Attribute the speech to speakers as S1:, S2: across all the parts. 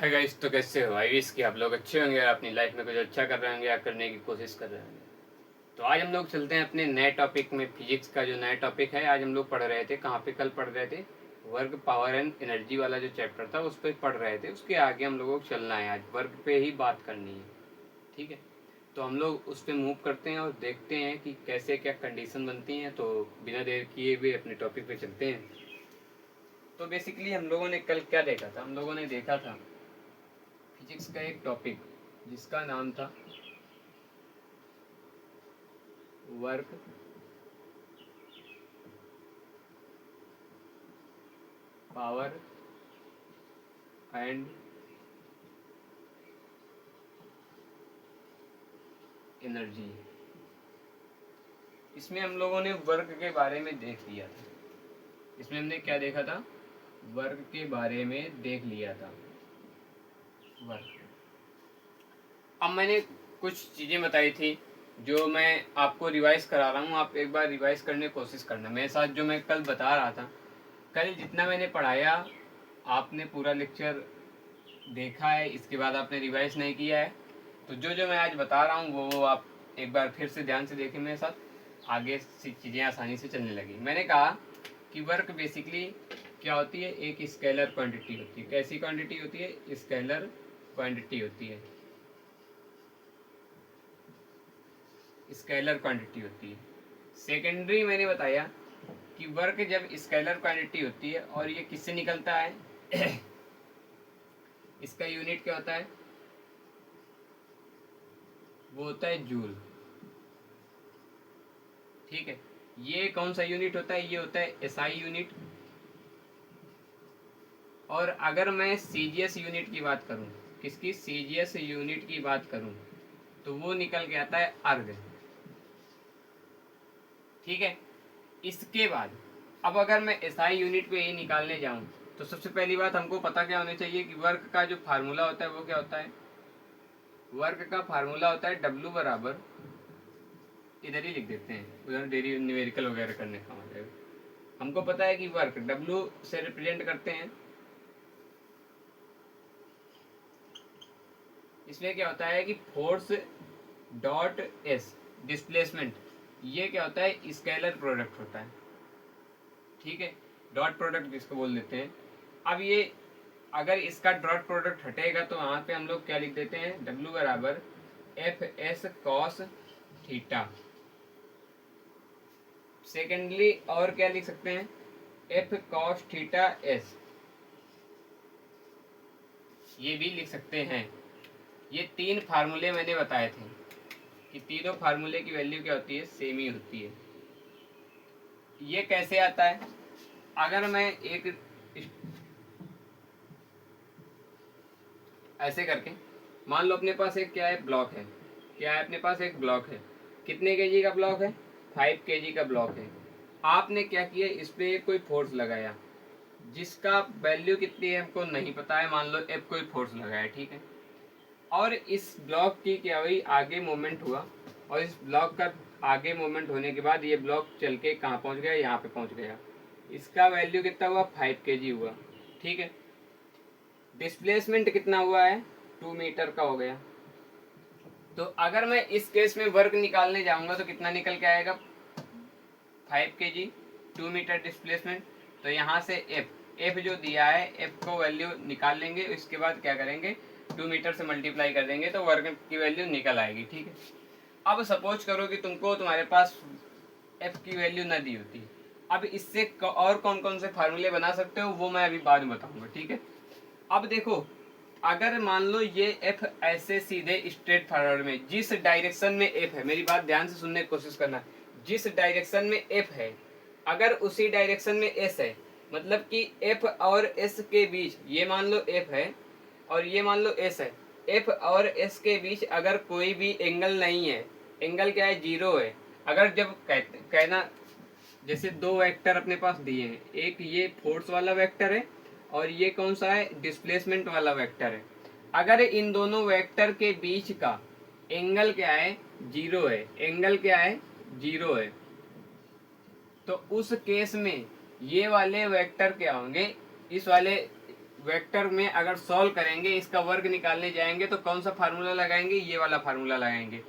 S1: Hi guys, तो कैसे हो? आई विश कि आप लोग अच्छे होंगे और अपनी लाइफ में कुछ अच्छा कर रहे होंगे या करने की कोशिश कर रहे होंगे। तो आज हम लोग चलते हैं अपने नए टॉपिक में। फिजिक्स का जो नया टॉपिक है, आज हम लोग पढ़ रहे थे, कहाँ पे कल पढ़ रहे थे, वर्क, पावर एंड एनर्जी वाला जो चैप्टर था उस पर पढ़ रहे थे। उसके आगे हम लोगों को चलना है, आज वर्क पे ही बात करनी है। ठीक है, तो हम लोग उस पर मूव करते हैं और देखते हैं कि कैसे क्या कंडीशन बनती हैं। तो बिना देर किए हुए अपने टॉपिक पे चलते हैं। तो बेसिकली हम लोगों ने कल क्या देखा था? हम लोगों ने देखा था फिजिक्स का एक टॉपिक जिसका नाम था वर्क, पावर एंड एनर्जी। इसमें हम लोगों ने वर्क के बारे में देख लिया था। इसमें हमने क्या देखा था? वर्क के बारे में देख लिया था। वर्क, अब मैंने कुछ चीज़ें बताई थी जो मैं आपको रिवाइज करा रहा हूँ। आप एक बार रिवाइज करने की कोशिश करना मेरे साथ। जो मैं कल बता रहा था, कल जितना मैंने पढ़ाया आपने पूरा लेक्चर देखा है, इसके बाद आपने रिवाइज नहीं किया है। तो जो जो मैं आज बता रहा हूँ वो आप एक बार फिर से ध्यान से देखें मेरे साथ, आगे चीज़ें आसानी से चलने लगी। मैंने कहा कि वर्क बेसिकली क्या होती है? एक स्केलर क्वांटिटी होती है। कैसी क्वांटिटी होती है? स्केलर क्वांटिटी होती है। स्केलर क्वांटिटी होती है। सेकेंडरी मैंने बताया कि वर्क जब स्केलर क्वांटिटी होती है और ये किससे निकलता है इसका यूनिट क्या होता है? वो होता है जूल। ठीक है, ये कौन सा यूनिट होता है? ये होता है एसआई यूनिट। और अगर मैं सीजीएस यूनिट की बात करूं, किसकी? सीजीएस यूनिट की बात करूं, तो वो निकल के आता है अर्ग। ठीक है, इसके बाद अब अगर मैं एसआई यूनिट पे ही निकालने जाऊं, तो सबसे पहली बात हमको पता क्या होनी चाहिए कि वर्क का जो फार्मूला होता है वो क्या होता है? वर्क का फार्मूला होता है डब्ल्यू बराबर, इधर ही लिख देते हैं, उधर डेरी न्यूमेरिकल वगैरह करने का मतलब। हमको पता है कि वर्क डब्ल्यू से रिप्रेजेंट करते हैं। इसमें क्या होता है कि फोर्स डॉट एस, डिस्प्लेसमेंट, ये क्या होता है? स्केलर प्रोडक्ट होता है। ठीक है, डॉट प्रोडक्ट जिसको बोल देते हैं। अब ये अगर इसका डॉट प्रोडक्ट हटेगा तो वहां पे हम लोग क्या लिख देते हैं? डब्ल्यू बराबर F S cos theta. Secondly और क्या लिख सकते हैं? एफ कॉस थीटा एस, ये भी लिख सकते हैं। ये तीन फार्मूले मैंने बताए थे कि तीनों फार्मूले की वैल्यू क्या होती है? सेम ही होती है। ये कैसे आता है? अगर मैं एक ऐसे करके मान लो अपने पास एक क्या है? ब्लॉक है। क्या है अपने पास? एक ब्लॉक है। कितने केजी का ब्लॉक है? 5 kg का ब्लॉक है। आपने क्या किया? इस पे कोई फोर्स लगाया जिसका वैल्यू कितनी है हमको नहीं पता है, मान लो एफ कोई फोर्स लगाया। ठीक है, और इस ब्लॉक की क्या हुई? आगे मूवमेंट हुआ, और इस ब्लॉक का आगे मूवमेंट होने के बाद ये ब्लॉक चल के कहाँ पहुँच गया? यहाँ पे पहुँच गया। इसका वैल्यू कितना हुआ? 5 kg हुआ। ठीक है, डिस्प्लेसमेंट कितना हुआ है? 2 मीटर का हो गया। तो अगर मैं इस केस में वर्क निकालने जाऊंगा तो कितना निकल के आएगा? 5 kg, 2 मीटर डिस्प्लेसमेंट। तो यहाँ से एफ जो दिया है, एफ को वैल्यू निकाल लेंगे, इसके बाद क्या करेंगे? 2 मीटर से मल्टीप्लाई कर देंगे तो वर्क की वैल्यू निकल आएगी। ठीक है, अब सपोज करो कि तुमको, तुम्हारे पास एफ की वैल्यू न दी होती। अब इससे और कौन कौन से फार्मूले बना सकते हो वो मैं अभी बाद में बताऊंगा। ठीक है, अब देखो, अगर मान लो ये एफ ऐसे सीधे स्ट्रेट फॉरवर्ड में, जिस डायरेक्शन में एफ है, मेरी बात ध्यान से सुनने की कोशिश करना, जिस डायरेक्शन में एफ है अगर उसी डायरेक्शन में एस है, मतलब कि एफ और एस के बीच, ये मान लो एफ है और ये मान लो एस है, एफ और एस के बीच अगर कोई भी एंगल नहीं है, एंगल क्या है? 0 है। अगर जब कहना, जैसे दो वेक्टर अपने पास दिए हैं, एक ये फोर्स वाला वेक्टर है और ये कौन सा है? डिस्प्लेसमेंट वाला वेक्टर है। अगर इन दोनों वेक्टर के बीच का एंगल क्या है? 0 है। एंगल क्या है? 0 है। तो उस केस में ये वाले वेक्टर क्या होंगे? इस वाले वेक्टर में अगर सॉल्व करेंगे, इसका वर्ग निकालने जाएंगे तो कौन सा फार्मूला लगाएंगे, ये वाला फार्मूला लगाएंगे,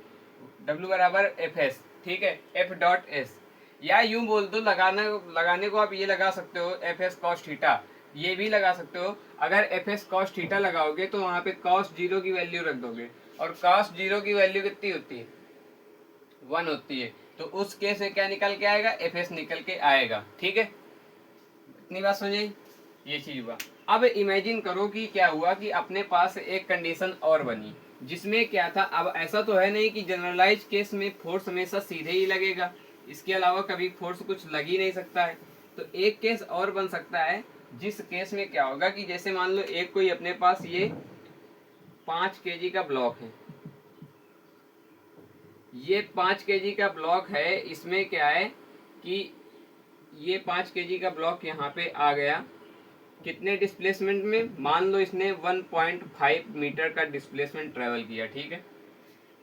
S1: W बराबर एफ एस, ठीक है, एफ डॉट एस, या यूं बोल दो, लगाने को आप ये लगा सकते हो एफ एस कॉस थीटा, ये भी लगा सकते हो। अगर एफ एस कॉस थीटा लगाओगे तो वहां पे कॉस जीरो की वैल्यू रख दोगे, और कॉस जीरो की वैल्यू कितनी होती है, 1 होती है, तो उस केस में क्या निकल के आएगा, एफ एस निकल के आएगा, ठीक है। इतनी बात समझे, ये चीज हुआ। अब इमेजिन करो कि क्या हुआ कि अपने पास एक कंडीशन और बनी, जिसमें क्या था, अब ऐसा तो है नहीं कि जनरलाइज केस में फोर्स हमेशा सीधे ही लगेगा, इसके अलावा कभी फोर्स कुछ लग ही नहीं सकता है। तो एक केस और बन सकता है, जिस केस में क्या होगा कि जैसे मान लो एक कोई अपने पास ये 5 केजी का ब्लॉक है, ये 5 केजी का ब्लॉक है, इसमें क्या है कि ये 5 केजी का ब्लॉक यहाँ पे आ गया, कितने डिस्प्लेसमेंट में, मान लो इसने 1.5 मीटर का डिस्प्लेसमेंट ट्रेवल किया, ठीक है।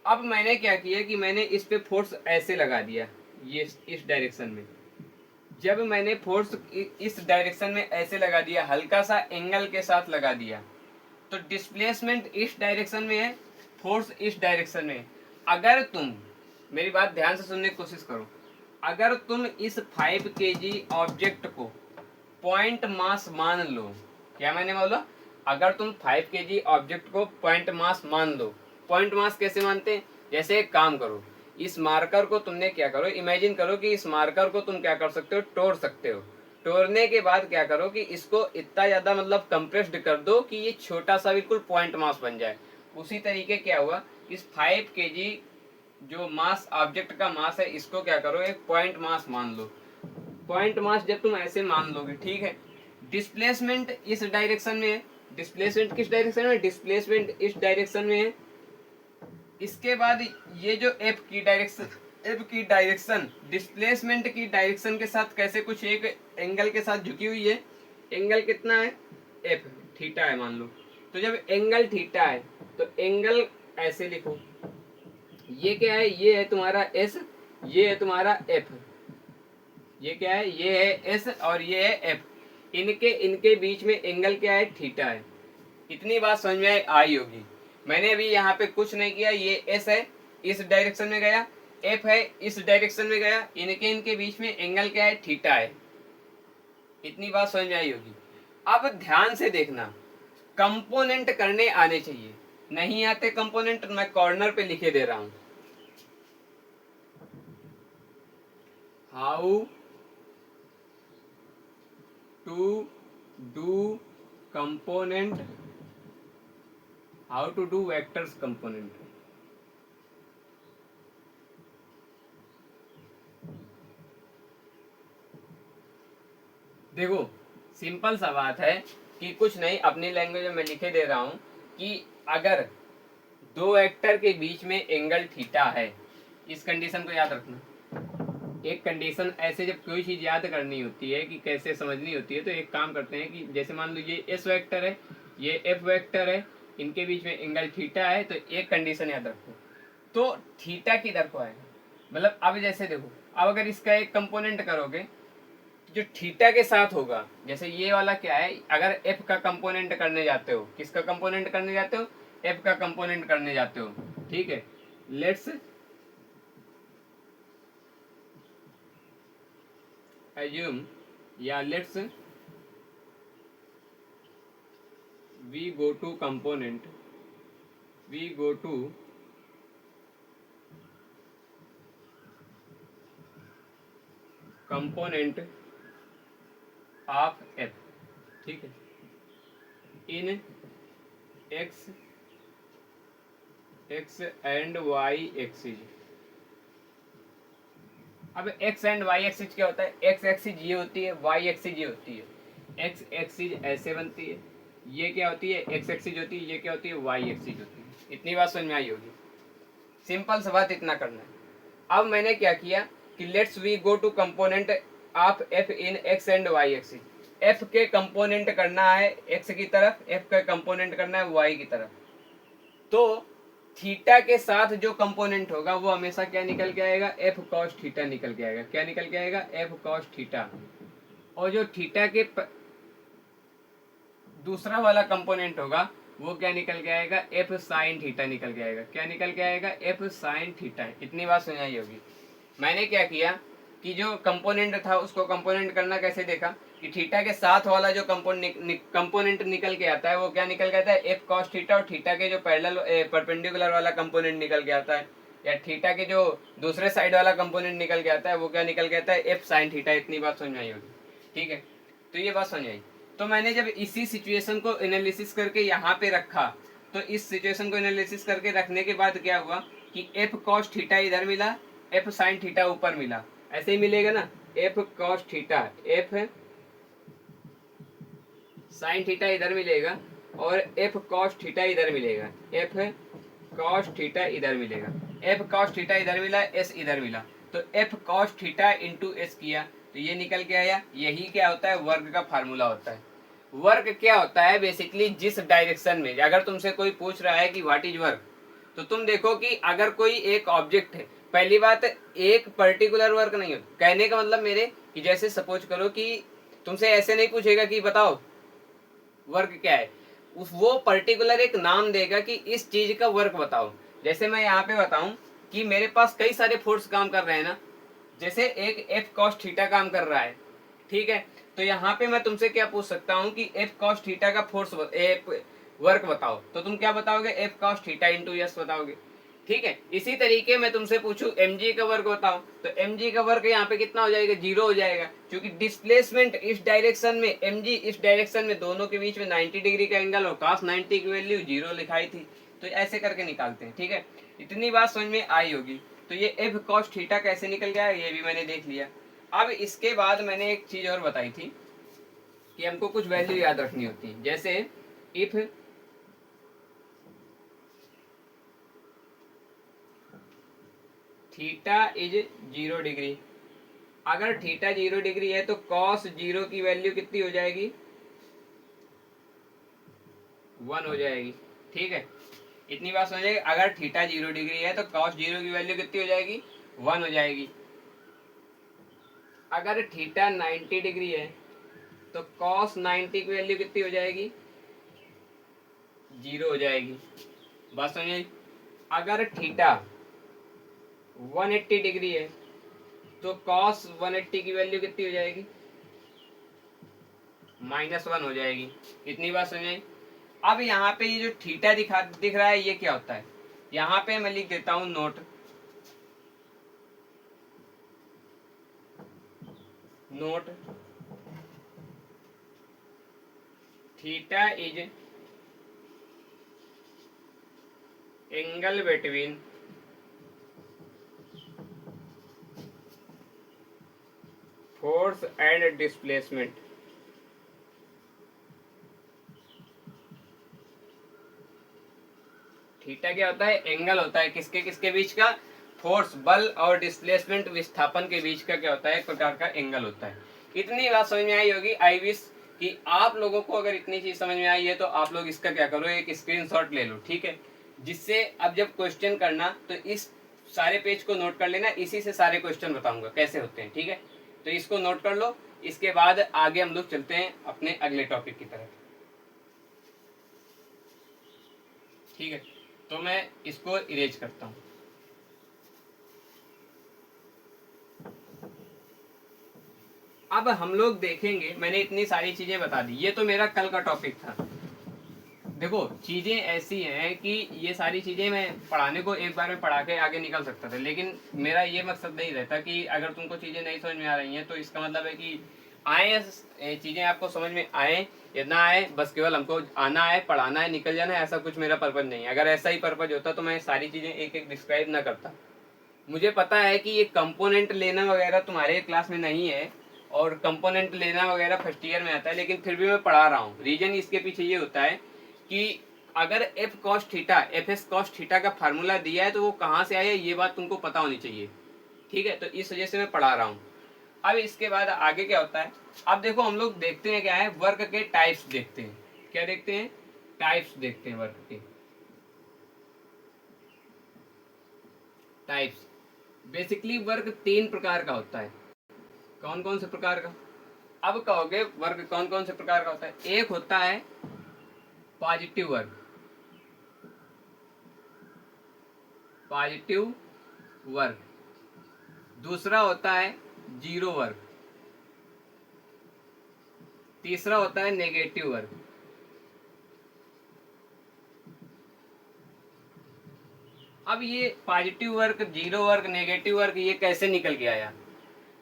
S1: अब मैंने क्या किया कि मैंने इस पे फोर्स ऐसे लगा दिया, ये इस डायरेक्शन में। जब मैंने फोर्स इस डायरेक्शन में ऐसे लगा दिया, हल्का सा एंगल के साथ लगा दिया, तो डिस्प्लेसमेंट इस डायरेक्शन में है, फोर्स इस डायरेक्शन में है। अगर तुम मेरी बात ध्यान से सुनने की कोशिश करो, अगर तुम इस 5 केजी ऑब्जेक्ट को पॉइंट मास मान लो, क्या मैंने बोला, अगर तुम 5 केजी ऑब्जेक्ट को पॉइंट मास मान लो, पॉइंट मास कैसे मानते हैं, जैसे एक काम करो, इस मार्कर को तुमने क्या करो, इमेजिन करो कि इस मार्कर को तुम क्या कर सकते हो, तोड़ सकते हो। तोड़ने के बाद क्या करो कि इसको इतना ज्यादा मतलब कंप्रेस्ड कर दो कि ये छोटा सा बिल्कुल पॉइंट मास बन जाए। उसी तरीके क्या हुआ, इस 5 केजी जो मास ऑब्जेक्ट का मास है, इसको क्या करो, एक पॉइंट मास मान लो। पॉइंट मास जब तुम ऐसे मान लोगे, ठीक है, डिस्प्लेसमेंट इस डायरेक्शन में है, डिस्प्लेसमेंट किस डायरेक्शन में, डिस्प्लेसमेंट इस डायरेक्शन में है। इसके बाद ये जो एफ की डायरेक्शन डिस्प्लेसमेंट की डायरेक्शन के साथ कैसे कुछ एक एंगल के साथ झुकी हुई है, एंगल कितना है, एफ, थीटा है मान लो। तो जब एंगल थीटा है तो एंगल ऐसे लिखो, ये क्या है, ये है तुम्हारा एस, ये है तुम्हारा एफ, ये क्या है, ये है एस और ये है एफ, इनके इनके बीच में एंगल क्या है, थीटा है। इतनी बात समझ में आई होगी। मैंने अभी यहाँ पे कुछ नहीं किया, ये एस है, इस डायरेक्शन में गया, एफ है, इस डायरेक्शन में गया, इनके इनके बीच में एंगल क्या है, थीटा है। इतनी बात समझ में आई होगी। अब ध्यान से देखना, कंपोनेंट करने आने चाहिए, नहीं आते कंपोनेंट, मैं कॉर्नर पे लिखे दे रहा हूं, how to do component, how to do vectors component. देखो सिंपल सा बात है कि कुछ नहीं, अपनी लैंग्वेज में मैं लिखे दे रहा हूं कि अगर दो वेक्टर के बीच में एंगल थीटा है, इस कंडीशन को याद रखना। एक कंडीशन ऐसे जब कोई चीज याद करनी होती है कि कैसे समझनी होती है, तो एक काम करते हैं कि जैसे मान लो ये एस वेक्टर है, ये एफ वेक्टर है, इनके बीच में एंगल थीटा है, तो एक कंडीशन याद रखो, तो थीटा किधर को आएगा, मतलब अब जैसे देखो, अब अगर इसका एक कंपोनेंट करोगे जो थीटा के साथ होगा, जैसे ये वाला क्या है, अगर एफ का कंपोनेंट करने जाते हो, किसका कंपोनेंट करने जाते हो, एफ का कंपोनेंट करने जाते हो, ठीक है, let's assume, yeah, let's we go to component, we go to component of f, ठीक है, इन x एंड y एक्सिस। अब x एंड y एक्सिस क्या होता है, x एक्सिस ये होती है, y एक्सिस ये होती है। x एक्सिस ऐसे बनती है, ये क्या होती है, x एक्सिस होती है, ये क्या होती है, y एक्सिस होती है। इतनी बात समझ में आई होगी, सिंपल सा बात इतना करना है। अब मैंने क्या किया कि let's we go to component of f in x and y axis. f के कंपोनेंट करना है x की तरफ, f का कंपोनेंट करना है y की तरफ, तो थीटा के साथ जो कंपोनेंट होगा वो हमेशा क्या निकल के आएगा, एफ कॉस थीटा निकल के आएगा। क्या निकल के आएगा, एफ कॉस थीटा। और जो थीटा के दूसरा वाला कंपोनेंट होगा वो क्या निकल के आएगा, एफ साइन थीटा निकल के आएगा। क्या निकल के आएगा, एफ साइन थीटा। इतनी बात सुनाई होगी। मैंने क्या किया कि जो कंपोनेंट था उसको कंपोनेंट करना कैसे देखा कि थीटा के साथ वाला जो कंपोनेंट निकल के आता है वो क्या निकल के आता है, एफ कॉस थीटा। और थीटा के जो पैरेलल परपेंडिकुलर वाला कंपोनेंट निकल के आता है, या थीटा के जो दूसरे साइड वाला कंपोनेंट निकल के आता है वो क्या निकल के आता है, एफ साइन थीटा। इतनी बात समझ में आई होगी, ठीक है। तो ये बात समझ आई। तो मैंने जब इसी सिचुएशन को एनालिसिस करके यहाँ पे रखा, तो इस सिचुएशन को एनालिसिस करके रखने के बाद क्या हुआ कि एफ कॉस थीटा इधर मिला, एफ साइन थीटा ऊपर मिला। ऐसे ही मिलेगा ना, F cos theta, F sine theta इधर मिलेगा और एफ कॉस थीटा इधर मिलेगा, एफ कॉस थीटा इधर मिलेगा, एफ कॉस थीटा इधर मिला, एस इधर मिला। तो F cos theta into S किया तो ये निकल के आया। यही क्या होता है, वर्ग का फार्मूला होता है। वर्ग क्या होता है, बेसिकली जिस डायरेक्शन में, अगर तुमसे कोई पूछ रहा है कि व्हाट इज वर्क, तो तुम देखो कि अगर कोई एक ऑब्जेक्ट है, पहली बात एक पर्टिकुलर वर्क नहीं होता। कहने का मतलब मेरे कि जैसे सपोज करो कि तुमसे ऐसे नहीं पूछेगा कि बताओ वर्क क्या है, उस वो पर्टिकुलर एक नाम देगा कि इस चीज का वर्क बताओ। जैसे मैं यहाँ पे बताऊं कि मेरे पास कई सारे फोर्स काम कर रहे हैं ना, जैसे एक एफ कॉस थीटा काम कर रहा है, ठीक है। तो यहाँ पे मैं तुमसे क्या पूछ सकता हूँ कि एफ कॉस थीटा का फोर्स वर्क बताओ, तो तुम क्या बताओगे, F cos theta into S बताओगे, ठीक है। इसी तरीके मैं तुमसे पूछूं एम जी का वर्क बताओ, तो एम जी का वर्क यहाँ पे कितना हो जाएगा, 0 हो जाएगा, क्योंकि डिस्प्लेसमेंट इस डायरेक्शन में, एम जी इस डायरेक्शन में, दोनों के बीच में 90 डिग्री का एंगल और cos 90 की वैल्यू 0 लिखाई थी। तो ऐसे करके निकालते हैं, ठीक है। इतनी बात समझ में आई होगी। तो ये एफ कॉस थीटा कैसे निकल गया ये भी मैंने देख लिया। अब इसके बाद मैंने एक चीज और बताई थी कि हमको कुछ वैल्यू याद रखनी होती है। जैसे इफ थीटा इज 0 डिग्री, अगर थीटा 0 डिग्री है तो कॉस 0 की वैल्यू कितनी हो जाएगी, 1 हो जाएगी, ठीक है। इतनी बात समझ, अगर थीटा 0 डिग्री है तो कॉस 0 की वैल्यू कितनी हो जाएगी, 1 हो जाएगी। अगर थीटा 90 डिग्री है तो कॉस 90 की वैल्यू कितनी हो जाएगी, 0 हो जाएगी। बात समझ। अगर थीटा 180 डिग्री है तो कॉस 180 की वैल्यू कितनी हो जाएगी, -1 हो जाएगी। इतनी बात समझ। अब यहाँ पे ये जो थीटा दिख रहा है ये क्या होता है, यहाँ पे मैं लिख देता हूं note, note theta is angle between force and displacement. Theta क्या होता है, एंगल होता है किसके किसके बीच का, फोर्स बल और डिस्प्लेसमेंट विस्थापन के बीच का क्या होता है, एक प्रकार का एंगल होता है। इतनी बात समझ में आई होगी। आई विश कि आप लोगों को अगर इतनी चीज समझ में आई है तो आप लोग इसका क्या करो, एक स्क्रीनशॉट ले लो, ठीक है। जिससे अब जब क्वेश्चन करना तो इस सारे पेज को नोट कर लेना, इसी से सारे क्वेश्चन बताऊंगा कैसे होते हैं, ठीक है। तो इसको नोट कर लो। इसके बाद आगे हम लोग चलते हैं अपने अगले टॉपिक की तरफ, ठीक है। तो मैं इसको इरेज करता हूं। अब हम लोग देखेंगे, मैंने इतनी सारी चीजें बता दी, ये तो मेरा कल का टॉपिक था। देखो चीजें ऐसी हैं कि ये सारी चीजें मैं पढ़ाने को एक बार में पढ़ा के आगे निकल सकता था, लेकिन मेरा ये मकसद नहीं रहता कि अगर तुमको चीजें नहीं समझ में आ रही हैं तो इसका मतलब है कि आए चीजें आपको समझ में आए या ना आए, बस केवल हमको आना है, पढ़ाना है, निकल जाना है, ऐसा कुछ मेरा पर्पज नहीं है। अगर ऐसा ही पर्पज होता तो मैं सारी चीजें एक एक डिस्क्राइब ना करता। मुझे पता है कि ये कंपोनेंट लेना वगैरह तुम्हारे क्लास में नहीं है और कंपोनेंट लेना वगैरह फर्स्ट ईयर में आता है, लेकिन फिर भी मैं पढ़ा रहा हूँ। रीजन इसके पीछे ये होता है कि अगर F cos theta, F S cos theta का फार्मूला दिया है तो वो कहाँ से आया ये बात तुमको पता होनी चाहिए, ठीक है। तो इस वजह से मैं पढ़ा रहा हूँ। अब इसके बाद आगे क्या होता है, अब देखो हम लोग देखते हैं क्या है, वर्क के टाइप्स देखते हैं। क्या देखते हैं, टाइप्स देखते हैं वर्क के टाइप्स। बेसिकली वर्क 3 प्रकार का होता है। कौन कौन से प्रकार का, अब कहोगे वर्क कौन कौन से प्रकार का होता है। एक होता है पॉजिटिव वर्क, पॉजिटिव वर्क। दूसरा होता है जीरो वर्क, तीसरा होता है नेगेटिव वर्क। अब ये positive work, zero work, negative work ये कैसे निकल के आया?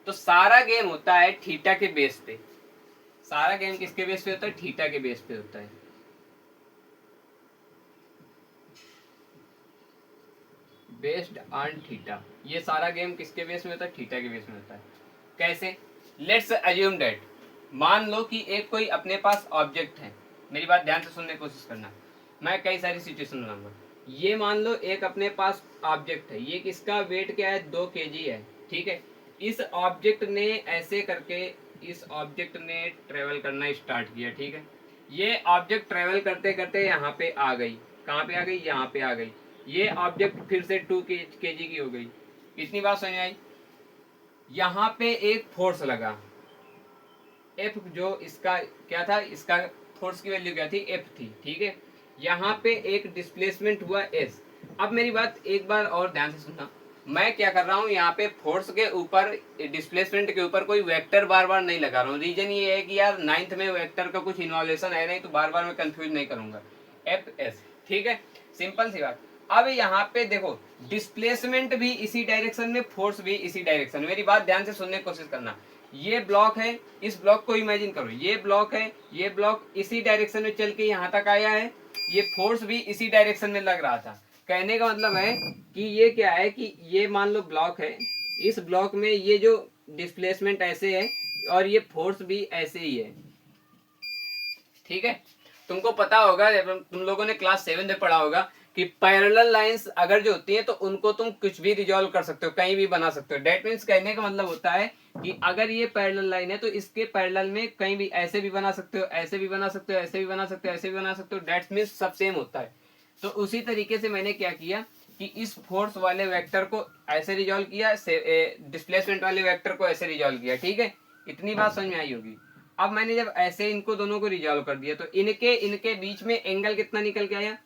S1: तो सारा गेम होता है थीटा के बेस पे। सारा गेम किसके बेस पे होता है? थीटा के बेस पे होता है। Based on theta. ये सारा गेम किसके बेस में होता है? थीटा के बेस में होता है। कैसे? लेट्स अज्यूम दैट, मान लो कि एक कोई अपने पास ऑब्जेक्ट है। मेरी बात ध्यान से सुनने की कोशिश करना, मैं कई सारी सिचुएशन बनाऊंगा। ये मान लो एक अपने पास ऑब्जेक्ट है, ये किसका वेट क्या है? 2 kg है, ठीक है। इस ऑब्जेक्ट ने ऐसे करके, इस ऑब्जेक्ट ने ट्रेवल करना स्टार्ट किया, ठीक है। ये ऑब्जेक्ट ट्रेवल करते करते यहाँ पे आ गई। कहाँ पे आ गई? यहाँ पे आ गई। ये ऑब्जेक्ट फिर से 2 kg की हो गई। कितनी बात समझ आई? यहाँ पे एक फोर्स लगा, एफ, जो इसका क्या था? इसका फोर्स की वैल्यू क्या थी? एफ थी, ठीक है। यहाँ पे एक डिस्प्लेसमेंट हुआ एस। अब मेरी बात एक बार और ध्यान से सुनना, मैं क्या कर रहा हूँ यहाँ पे फोर्स के ऊपर, डिस्प्लेसमेंट के ऊपर कोई वेक्टर बार बार नहीं लगा रहा हूँ। रीजन ये है कि यार 9th में वेक्टर का कुछ इन्वॉल्यूशन है नहीं, तो बार बार मैं कंफ्यूज नहीं करूंगा। एफ एस, ठीक है, सिंपल सी बात। अब यहाँ पे देखो, डिस्प्लेसमेंट भी इसी डायरेक्शन में, फोर्स भी इसी डायरेक्शन में। मेरी बात ध्यान से सुनने की कोशिश करना। ये ब्लॉक है, इस ब्लॉक को इमेजिन करो, ये ब्लॉक है, ये ब्लॉक इसी डायरेक्शन में चल के यहाँ तक आया है, ये फोर्स भी इसी डायरेक्शन में लग रहा था। कहने का मतलब है कि ये क्या है कि ये मान लो ब्लॉक है, इस ब्लॉक में ये जो डिस्प्लेसमेंट ऐसे है और ये फोर्स भी ऐसे ही है, ठीक है। तुमको पता होगा, तुम लोगों ने क्लास 7 में पढ़ा होगा कि पैरेलल लाइंस अगर जो होती है तो उनको तुम कुछ भी रिजॉल्व कर सकते हो, कहीं भी बना सकते हो। डेट मीन्स कहने का मतलब होता है कि अगर ये पैरेलल लाइन है तो इसके पैरेलल में कहीं भी ऐसे भी बना सकते हो, ऐसे भी बना सकते हो, ऐसे भी बना सकते हो, ऐसे भी बना सकते हो। डेट मीन्स सब सेम होता है। तो उसी तरीके से मैंने क्या किया कि इस फोर्स वाले वेक्टर को ऐसे रिजॉल्व किया, डिस्प्लेसमेंट वाले वेक्टर को ऐसे रिजॉल्व किया, ठीक है। इतनी बात समझ में आई होगी। अब मैंने जब ऐसे इनको दोनों को रिजॉल्व कर दिया तो इनके इनके बीच में एंगल कितना निकल के आया?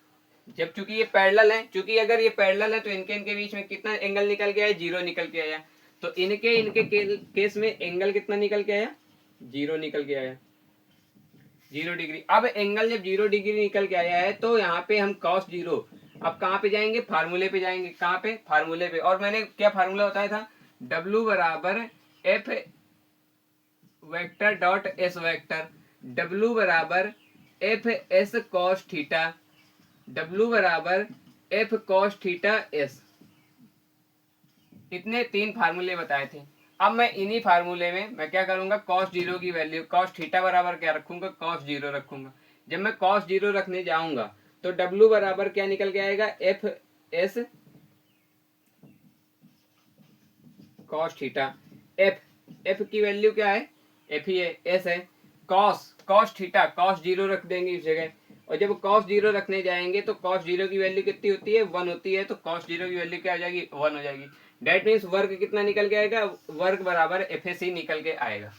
S1: जब चूंकि ये पैरेलल है, चूंकि अगर ये पैरेलल है तो इनके इनके बीच में कितना एंगल निकल के आया? 0 निकल के आया। तो इनके इनके केस में एंगल कितना निकल के आया? 0 निकल के आया, 0 डिग्री। अब एंगल जब 0 डिग्री निकल के आया है तो यहाँ पे हम cos 0, अब कहाँ पे जाएंगे? फार्मूले पे जाएंगे। कहाँ पे? फार्मूले पे। और मैंने क्या फार्मूला बताया था? W बराबर F vector dot S vector, W बराबर F S cos theta, W बराबर एफ कॉस थीटा एस। इतने 3 फार्मूले बताए थे। अब मैं इन्हीं फार्मूले में मैं क्या करूंगा? cos 0 की वैल्यू, cos थीटा बराबर क्या रखूंगा? cos 0 रखूंगा। जब मैं cos 0 रखने जाऊंगा तो W बराबर क्या निकल के आएगा? F S cos theta. F की वैल्यू क्या है? एफ ही है, एस है। cos थीटा, cos 0 रख देंगे इस जगह। और जब cos 0 रखने जाएंगे तो cos 0 की वैल्यू कितनी होती है? 1 होती है। तो cos 0 की वैल्यू क्या आ जाएगी? 1 हो जाएगी। डेट मीन्स वर्क कितना निकल के आएगा? वर्क बराबर एफ एस ही निकल के आएगा।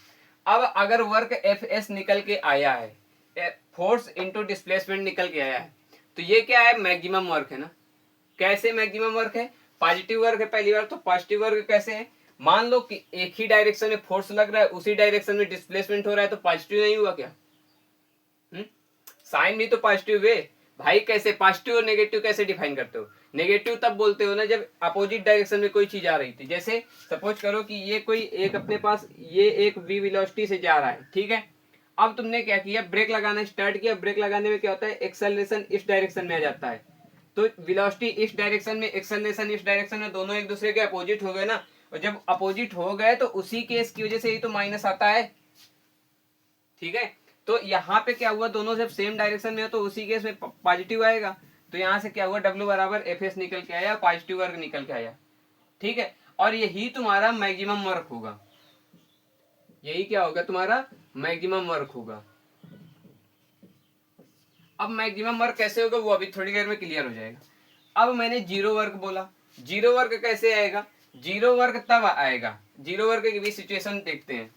S1: अब अगर वर्क एफ एस निकल के आया है, फोर्स इंटू डिस्प्लेसमेंट निकल के आया है, तो ये क्या है? मैक्सिमम वर्क है ना। कैसे मैक्सिमम वर्क है? पॉजिटिव वर्क है पहली बार। तो पॉजिटिव वर्क कैसे है? मान लो कि एक ही डायरेक्शन में फोर्स लग रहा है, उसी डायरेक्शन में डिस्प्लेसमेंट हो रहा है, तो पॉजिटिव नहीं हुआ क्या? साइन भी तो पॉजिटिव है भाई। कैसे पॉजिटिव और नेगेटिव कैसे डिफाइन करते हो? नेगेटिव तब बोलते हो ना जब अपोजिट डायरेक्शन में कोई चीज आ रही थी। जैसे सपोज करो कि ये कोई एक अपने पास, ये एक v वेलोसिटी से जा रहा है, ठीक है। अब तुमने क्या किया? ब्रेक लगाना स्टार्ट किया। ब्रेक लगाने में क्या होता है? एक्सेलरेशन इस डायरेक्शन में आ जाता है। तो वेलोसिटी इस डायरेक्शन में, एक्सेलरेशन इस डायरेक्शन में, दोनों एक दूसरे के अपोजिट हो गए ना। और जब अपोजिट हो गए तो उसी केस की वजह से ही तो माइनस आता है, ठीक है। तो यहाँ पे क्या हुआ? दोनों जब सेम डायरेक्शन में हो तो उसी केस में पॉजिटिव आएगा। तो यहाँ से क्या हुआ? W बराबर एफ एस निकल के आया, पॉजिटिव वर्क निकल के आया, ठीक है। और यही तुम्हारा मैक्सिमम वर्क होगा। यही क्या होगा? तुम्हारा मैक्सिमम वर्क होगा। अब मैक्सिमम वर्क कैसे होगा वो अभी थोड़ी देर में क्लियर हो जाएगा। अब मैंने 0 वर्क बोला। 0 वर्क कैसे आएगा? 0 वर्क तब आएगा, 0 वर्क की भी सिचुएशन देखते हैं।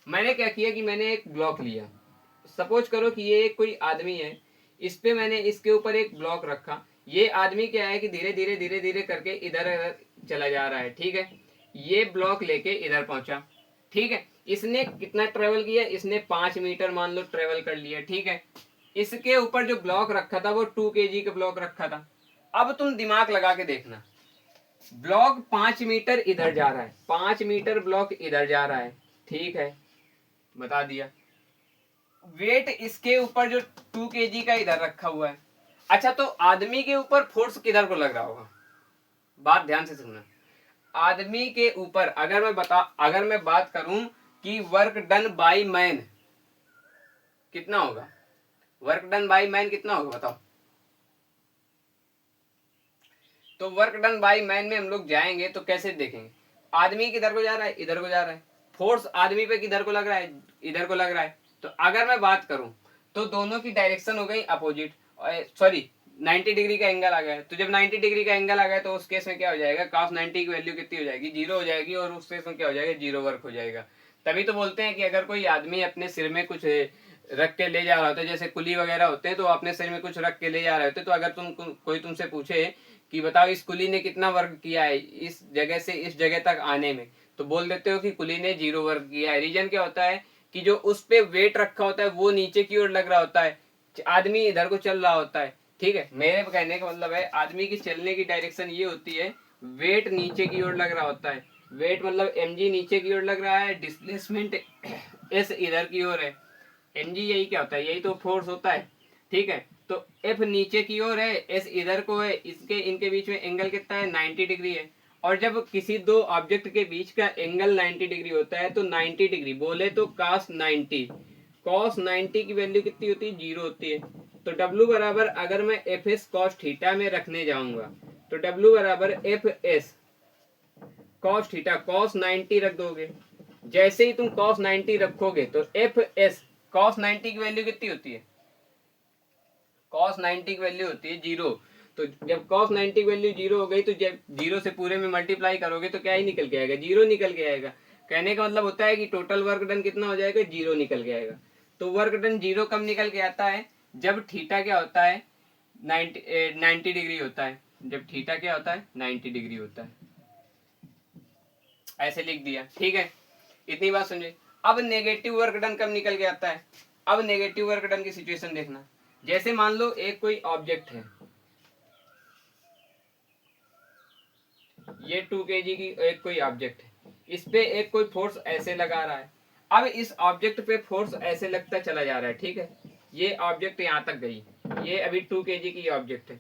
S1: मैंने क्या किया कि मैंने एक ब्लॉक लिया, सपोज करो कि ये कोई आदमी है, इस पे मैंने इसके ऊपर एक ब्लॉक रखा, ये आदमी क्या है कि धीरे धीरे धीरे धीरे करके इधर चला जा रहा है, ठीक है। ये ब्लॉक लेके इधर पहुंचा, ठीक है। इसने कितना ट्रेवल किया, इसने 5 मीटर मान लो ट्रेवल कर लिया, ठीक है। इसके ऊपर जो ब्लॉक रखा था वो 2 kg का ब्लॉक रखा था। अब तुम दिमाग लगा के देखना, ब्लॉक 5 मीटर इधर जा रहा है, 5 मीटर ब्लॉक इधर जा रहा है, ठीक है, बता दिया। वेट इसके ऊपर जो 2 kg का इधर रखा हुआ है। अच्छा, तो आदमी के ऊपर फोर्स किधर को लग रहा होगा, बात ध्यान से सुनना। आदमी के ऊपर अगर मैं बात करूं कि वर्क डन बाय मैन कितना होगा, वर्क डन बाय मैन कितना होगा बताओ। तो वर्क डन बाय मैन में हम लोग जाएंगे तो कैसे देखेंगे, आदमी किधर को जा रहा है, इधर को जा रहा है, फोर्स आदमी पे किधर को लग रहा है, इधर को लग रहा है। तो अगर मैं बात करूं तो दोनों की डायरेक्शन हो गई अपोजिट, सॉरी 90 डिग्री का एंगल आ गया। तो जब 90 डिग्री का एंगल आ गया तो उस केस में क्या हो जाएगा, cos 90 की वैल्यू कितनी हो जाएगी, 0 हो जाएगी, और उस केस में क्या हो जाएगा, 0 वर्क हो जाएगा। तभी तो बोलते हैं कि अगर कोई आदमी अपने सिर में कुछ रख के ले जा रहा होता है, जैसे कुली वगैरह होते हैं, तो अपने सिर में कुछ रख के ले जा रहे होते हैं, तो अगर कोई तुमसे पूछे कि बताओ इस कुली ने कितना वर्क किया है इस जगह से इस जगह तक आने में, तो बोल देते हो कि कुली ने 0 वर्क किया है। रीजन क्या होता है कि जो उस पे वेट रखा होता है वो नीचे की ओर लग रहा होता है, आदमी इधर को चल रहा होता है, ठीक है। मेरे कहने का मतलब है आदमी की चलने की डायरेक्शन ये होती है, वेट नीचे की ओर लग रहा होता है, वेट मतलब mg नीचे की ओर लग रहा है, डिस्प्लेसमेंट s इधर की ओर है। mg यही क्या होता है, यही तो फोर्स होता है, ठीक है। तो F नीचे की ओर है, S इधर को है, इनके बीच में एंगल कितना है, 90 डिग्री है। और जब किसी दो ऑब्जेक्ट के बीच का एंगल 90 डिग्री होता है तो 90 डिग्री बोले तो cos 90 की वैल्यू कितनी होती है, 0 होती है। तो W बराबर अगर मैं Fs cos थीटा में रखने जाऊंगा तो W बराबर Fs cos थीटा, cos 90 रख दोगे। जैसे ही तुम cos 90 रखोगे तो Fs cos 90 की वैल्यू कितनी होती है, cos 90 की वैल्यू होती है 0। तो जब cos 90 की वैल्यू 0 हो गई तो जब 0 से पूरे में मल्टीप्लाई करोगे तो क्या ही निकल के आएगा, 0 निकल के आएगा। कहने का मतलब होता है कि टोटल वर्क डन कितना हो जाएगा, 0 निकल के आएगा। तो वर्क डन 0 कब निकल के आता है, जब थीटा क्या होता है, 90 डिग्री होता है। जब थीटा क्या होता है, 90 डिग्री होता है। ऐसे लिख दिया, ठीक है, इतनी बात समझे। अब नेगेटिव वर्क डन कब निकल के आता है, अब नेगेटिव वर्क डन की सिचुएशन देखना। जैसे मान लो एक कोई ऑब्जेक्ट है, ये 2 kg की एक कोई ऑब्जेक्ट है, इस पे एक कोई फोर्स ऐसे लगा रहा है। अब इस ऑब्जेक्ट पे फोर्स ऐसे लगता चला जा रहा है, ठीक है। ये ऑब्जेक्ट यहां तक गई, ये अभी 2 kg की ऑब्जेक्ट है,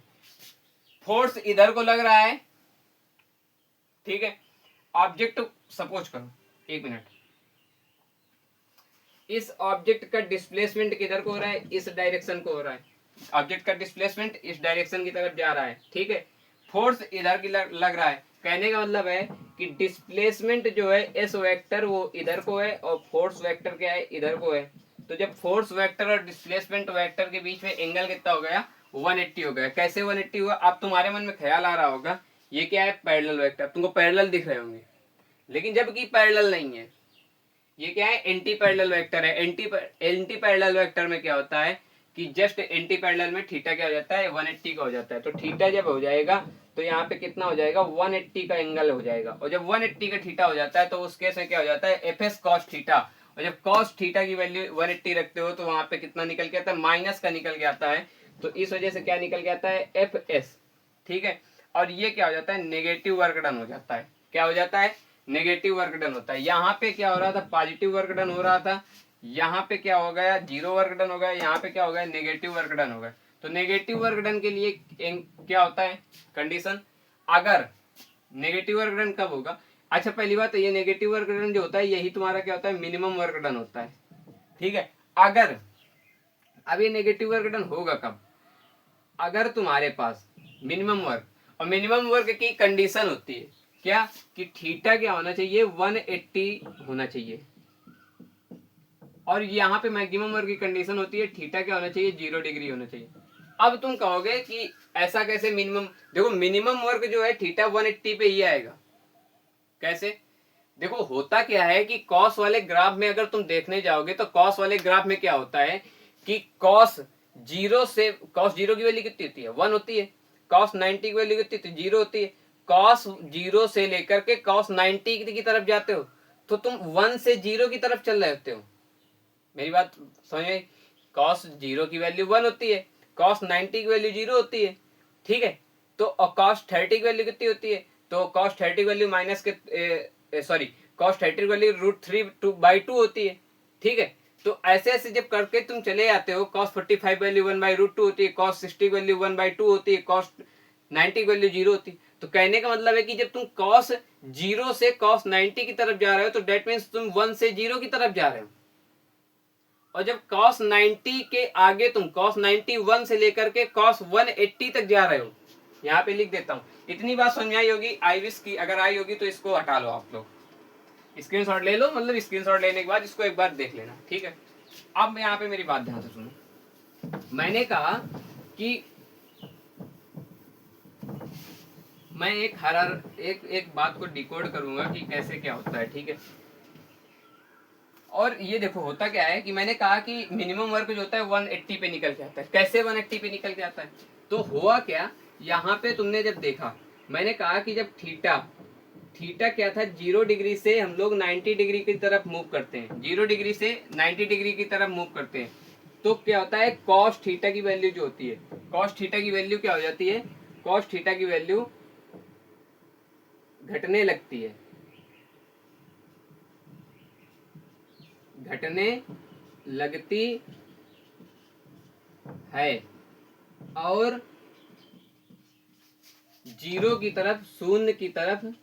S1: फोर्स इधर को लग रहा है, ठीक है। ऑब्जेक्ट सपोज करो, एक मिनट, इस ऑब्जेक्ट का डिस्प्लेसमेंट किधर को हो रहा है, इस डायरेक्शन को हो रहा है। ऑब्जेक्ट का डिस्प्लेसमेंट इस डायरेक्शन की तरफ जा रहा है, ठीक है। फोर्स इधर की लग रहा है। कहने का मतलब है कि डिस्प्लेसमेंट जो है एस वेक्टर वो इधर को है और फोर्स वेक्टर क्या है, इधर को है। तो जब फोर्स वेक्टर और डिस्प्लेसमेंट वेक्टर के बीच में एंगल कितना हो गया, 180 हो गया। कैसे 180 हुआ, अब तुम्हारे मन में ख्याल आ रहा होगा ये क्या है, पैरेलल वेक्टर, तुमको पैरेलल दिख रहे होंगे, लेकिन जबकि पैरेलल नहीं है, ये क्या है, एंटी पैरेलल वेक्टर है। एंटी पैरेलल वेक्टर में क्या होता है कि जस्ट एंटी पैरेलल में थीटा क्या हो जाता है, 180 का हो जाता है। तो थीटा जब हो जाएगा तो यहाँ पे कितना हो जाएगा, 180 का एंगल हो जाएगा। और जब 180 का थीटा हो जाता है तो उस केस में क्या हो जाता है, एफएस कॉस थीटा। और जब कॉस थीटा की वैल्यू 180 रखते हो तो वहां पे कितना निकल के आता है, माइनस का निकल के आता है। तो इस वजह से क्या निकल के आता है, एफ एस, ठीक है। और ये क्या हो जाता है, नेगेटिव वर्क डन हो जाता है। क्या हो जाता है, नेगेटिव वर्क डन होता है। यहाँ पे क्या हो रहा था, पॉजिटिव वर्क डन हो रहा था, यहाँ पे क्या हो गया, 0 वर्क डन हो गया, यहाँ पे क्या हो गया, नेगेटिव वर्क डन हो गया। तो नेगेटिव वर्क डन के लिए क्या होता है कंडीशन, अगर नेगेटिव वर्क डन कब होगा। अच्छा, पहली बात ये नेगेटिव वर्क डन जो होता है यही तुम्हारा क्या होता है, मिनिमम वर्क डन होता है, ठीक है। अगर अब ये नेगेटिव वर्क डन होगा कब, अगर तुम्हारे पास मिनिमम वर्क, और मिनिमम वर्क की कंडीशन होती है क्या, कि थीटा क्या होना चाहिए, 180 होना चाहिए। और यहाँ पे मैक्सिमम वर्क की कंडीशन होती है थीटा क्या होना चाहिए, 0 डिग्री होना चाहिए। अब तुम कहोगे कि ऐसा कैसे मिनिमम, देखो मिनिमम वर्क जो है थीटा 180 पे ही आएगा। कैसे, देखो होता क्या है कि कॉस वाले ग्राफ में अगर तुम देखने जाओगे तो कॉस वाले ग्राफ में क्या होता है कि कॉस जीरो की वैल्यू कितनी होती है, 1 होती है। कॉस 90 की वैल्यू कितनी होती है, 0 होती है। कॉस 0 से लेकर के कॉस 90 की तरफ जाते हो तो तुम 1 से 0 की तरफ चल रहे होते हो। मेरी बात समझ में? कॉस 0 की वैल्यू 1 होती है, कॉस 90 की वैल्यू 0 होती है, ठीक है। तो कॉस 30 की वैल्यू कितनी होती है, तो कॉस 30 की वैल्यू माइनस के सॉरी कॉस 30 की वैल्यू √3/2 होती है, ठीक है। तो ऐसे ऐसे जब करके तुम चले जाते हो, cos 45 वैल्यू 1/√2 होती है, cos 60 वैल्यू 1/2 होती है, cos 90 वैल्यू 0 होती है। तो कहने का मतलब है कि जब तुम cos 0 से cos 90 की तरफ जा रहे हो तो डेट मीन्स तुम 1 से 0 की तरफ जा रहे हो। और जब cos 90 के आगे तुम cos 91 से लेकर के cos 180 तक जा रहे हो, यहाँ पे लिख देता हूँ। इतनी बात समझ आई होगी, आई विश की अगर आई होगी तो इसको हटा लो आप लोग, स्क्रीनशॉट ले लो, मतलब स्क्रीनशॉट लेने के बाद इसको एक बार देख लेना, ठीक है। अब यहाँ पे मेरी बात ध्यान से सुनो। मैंने कहा कि मैं एक बात को डिकोड करूंगा कि कैसे क्या होता है, ठीक है। और ये देखो होता क्या है कि मैंने कहा कि मिनिमम वर्क जो होता है 180 पे निकल के आता है। कैसे 180 पे निकल के आता है, तो हुआ क्या, यहाँ पे तुमने जब देखा, मैंने कहा कि जब थीटा क्या था, 0 डिग्री से हम लोग 90 डिग्री की तरफ मूव करते हैं, 0 डिग्री से 90 डिग्री की तरफ मूव करते हैं, तो क्या होता है, कॉस थीटा की वैल्यू जो होती है, कॉस थीटा की वैल्यू क्या हो जाती है, कॉस थीटा की वैल्यू घटने लगती है, घटने लगती है, और 0 की तरफ, शून्य की तरफ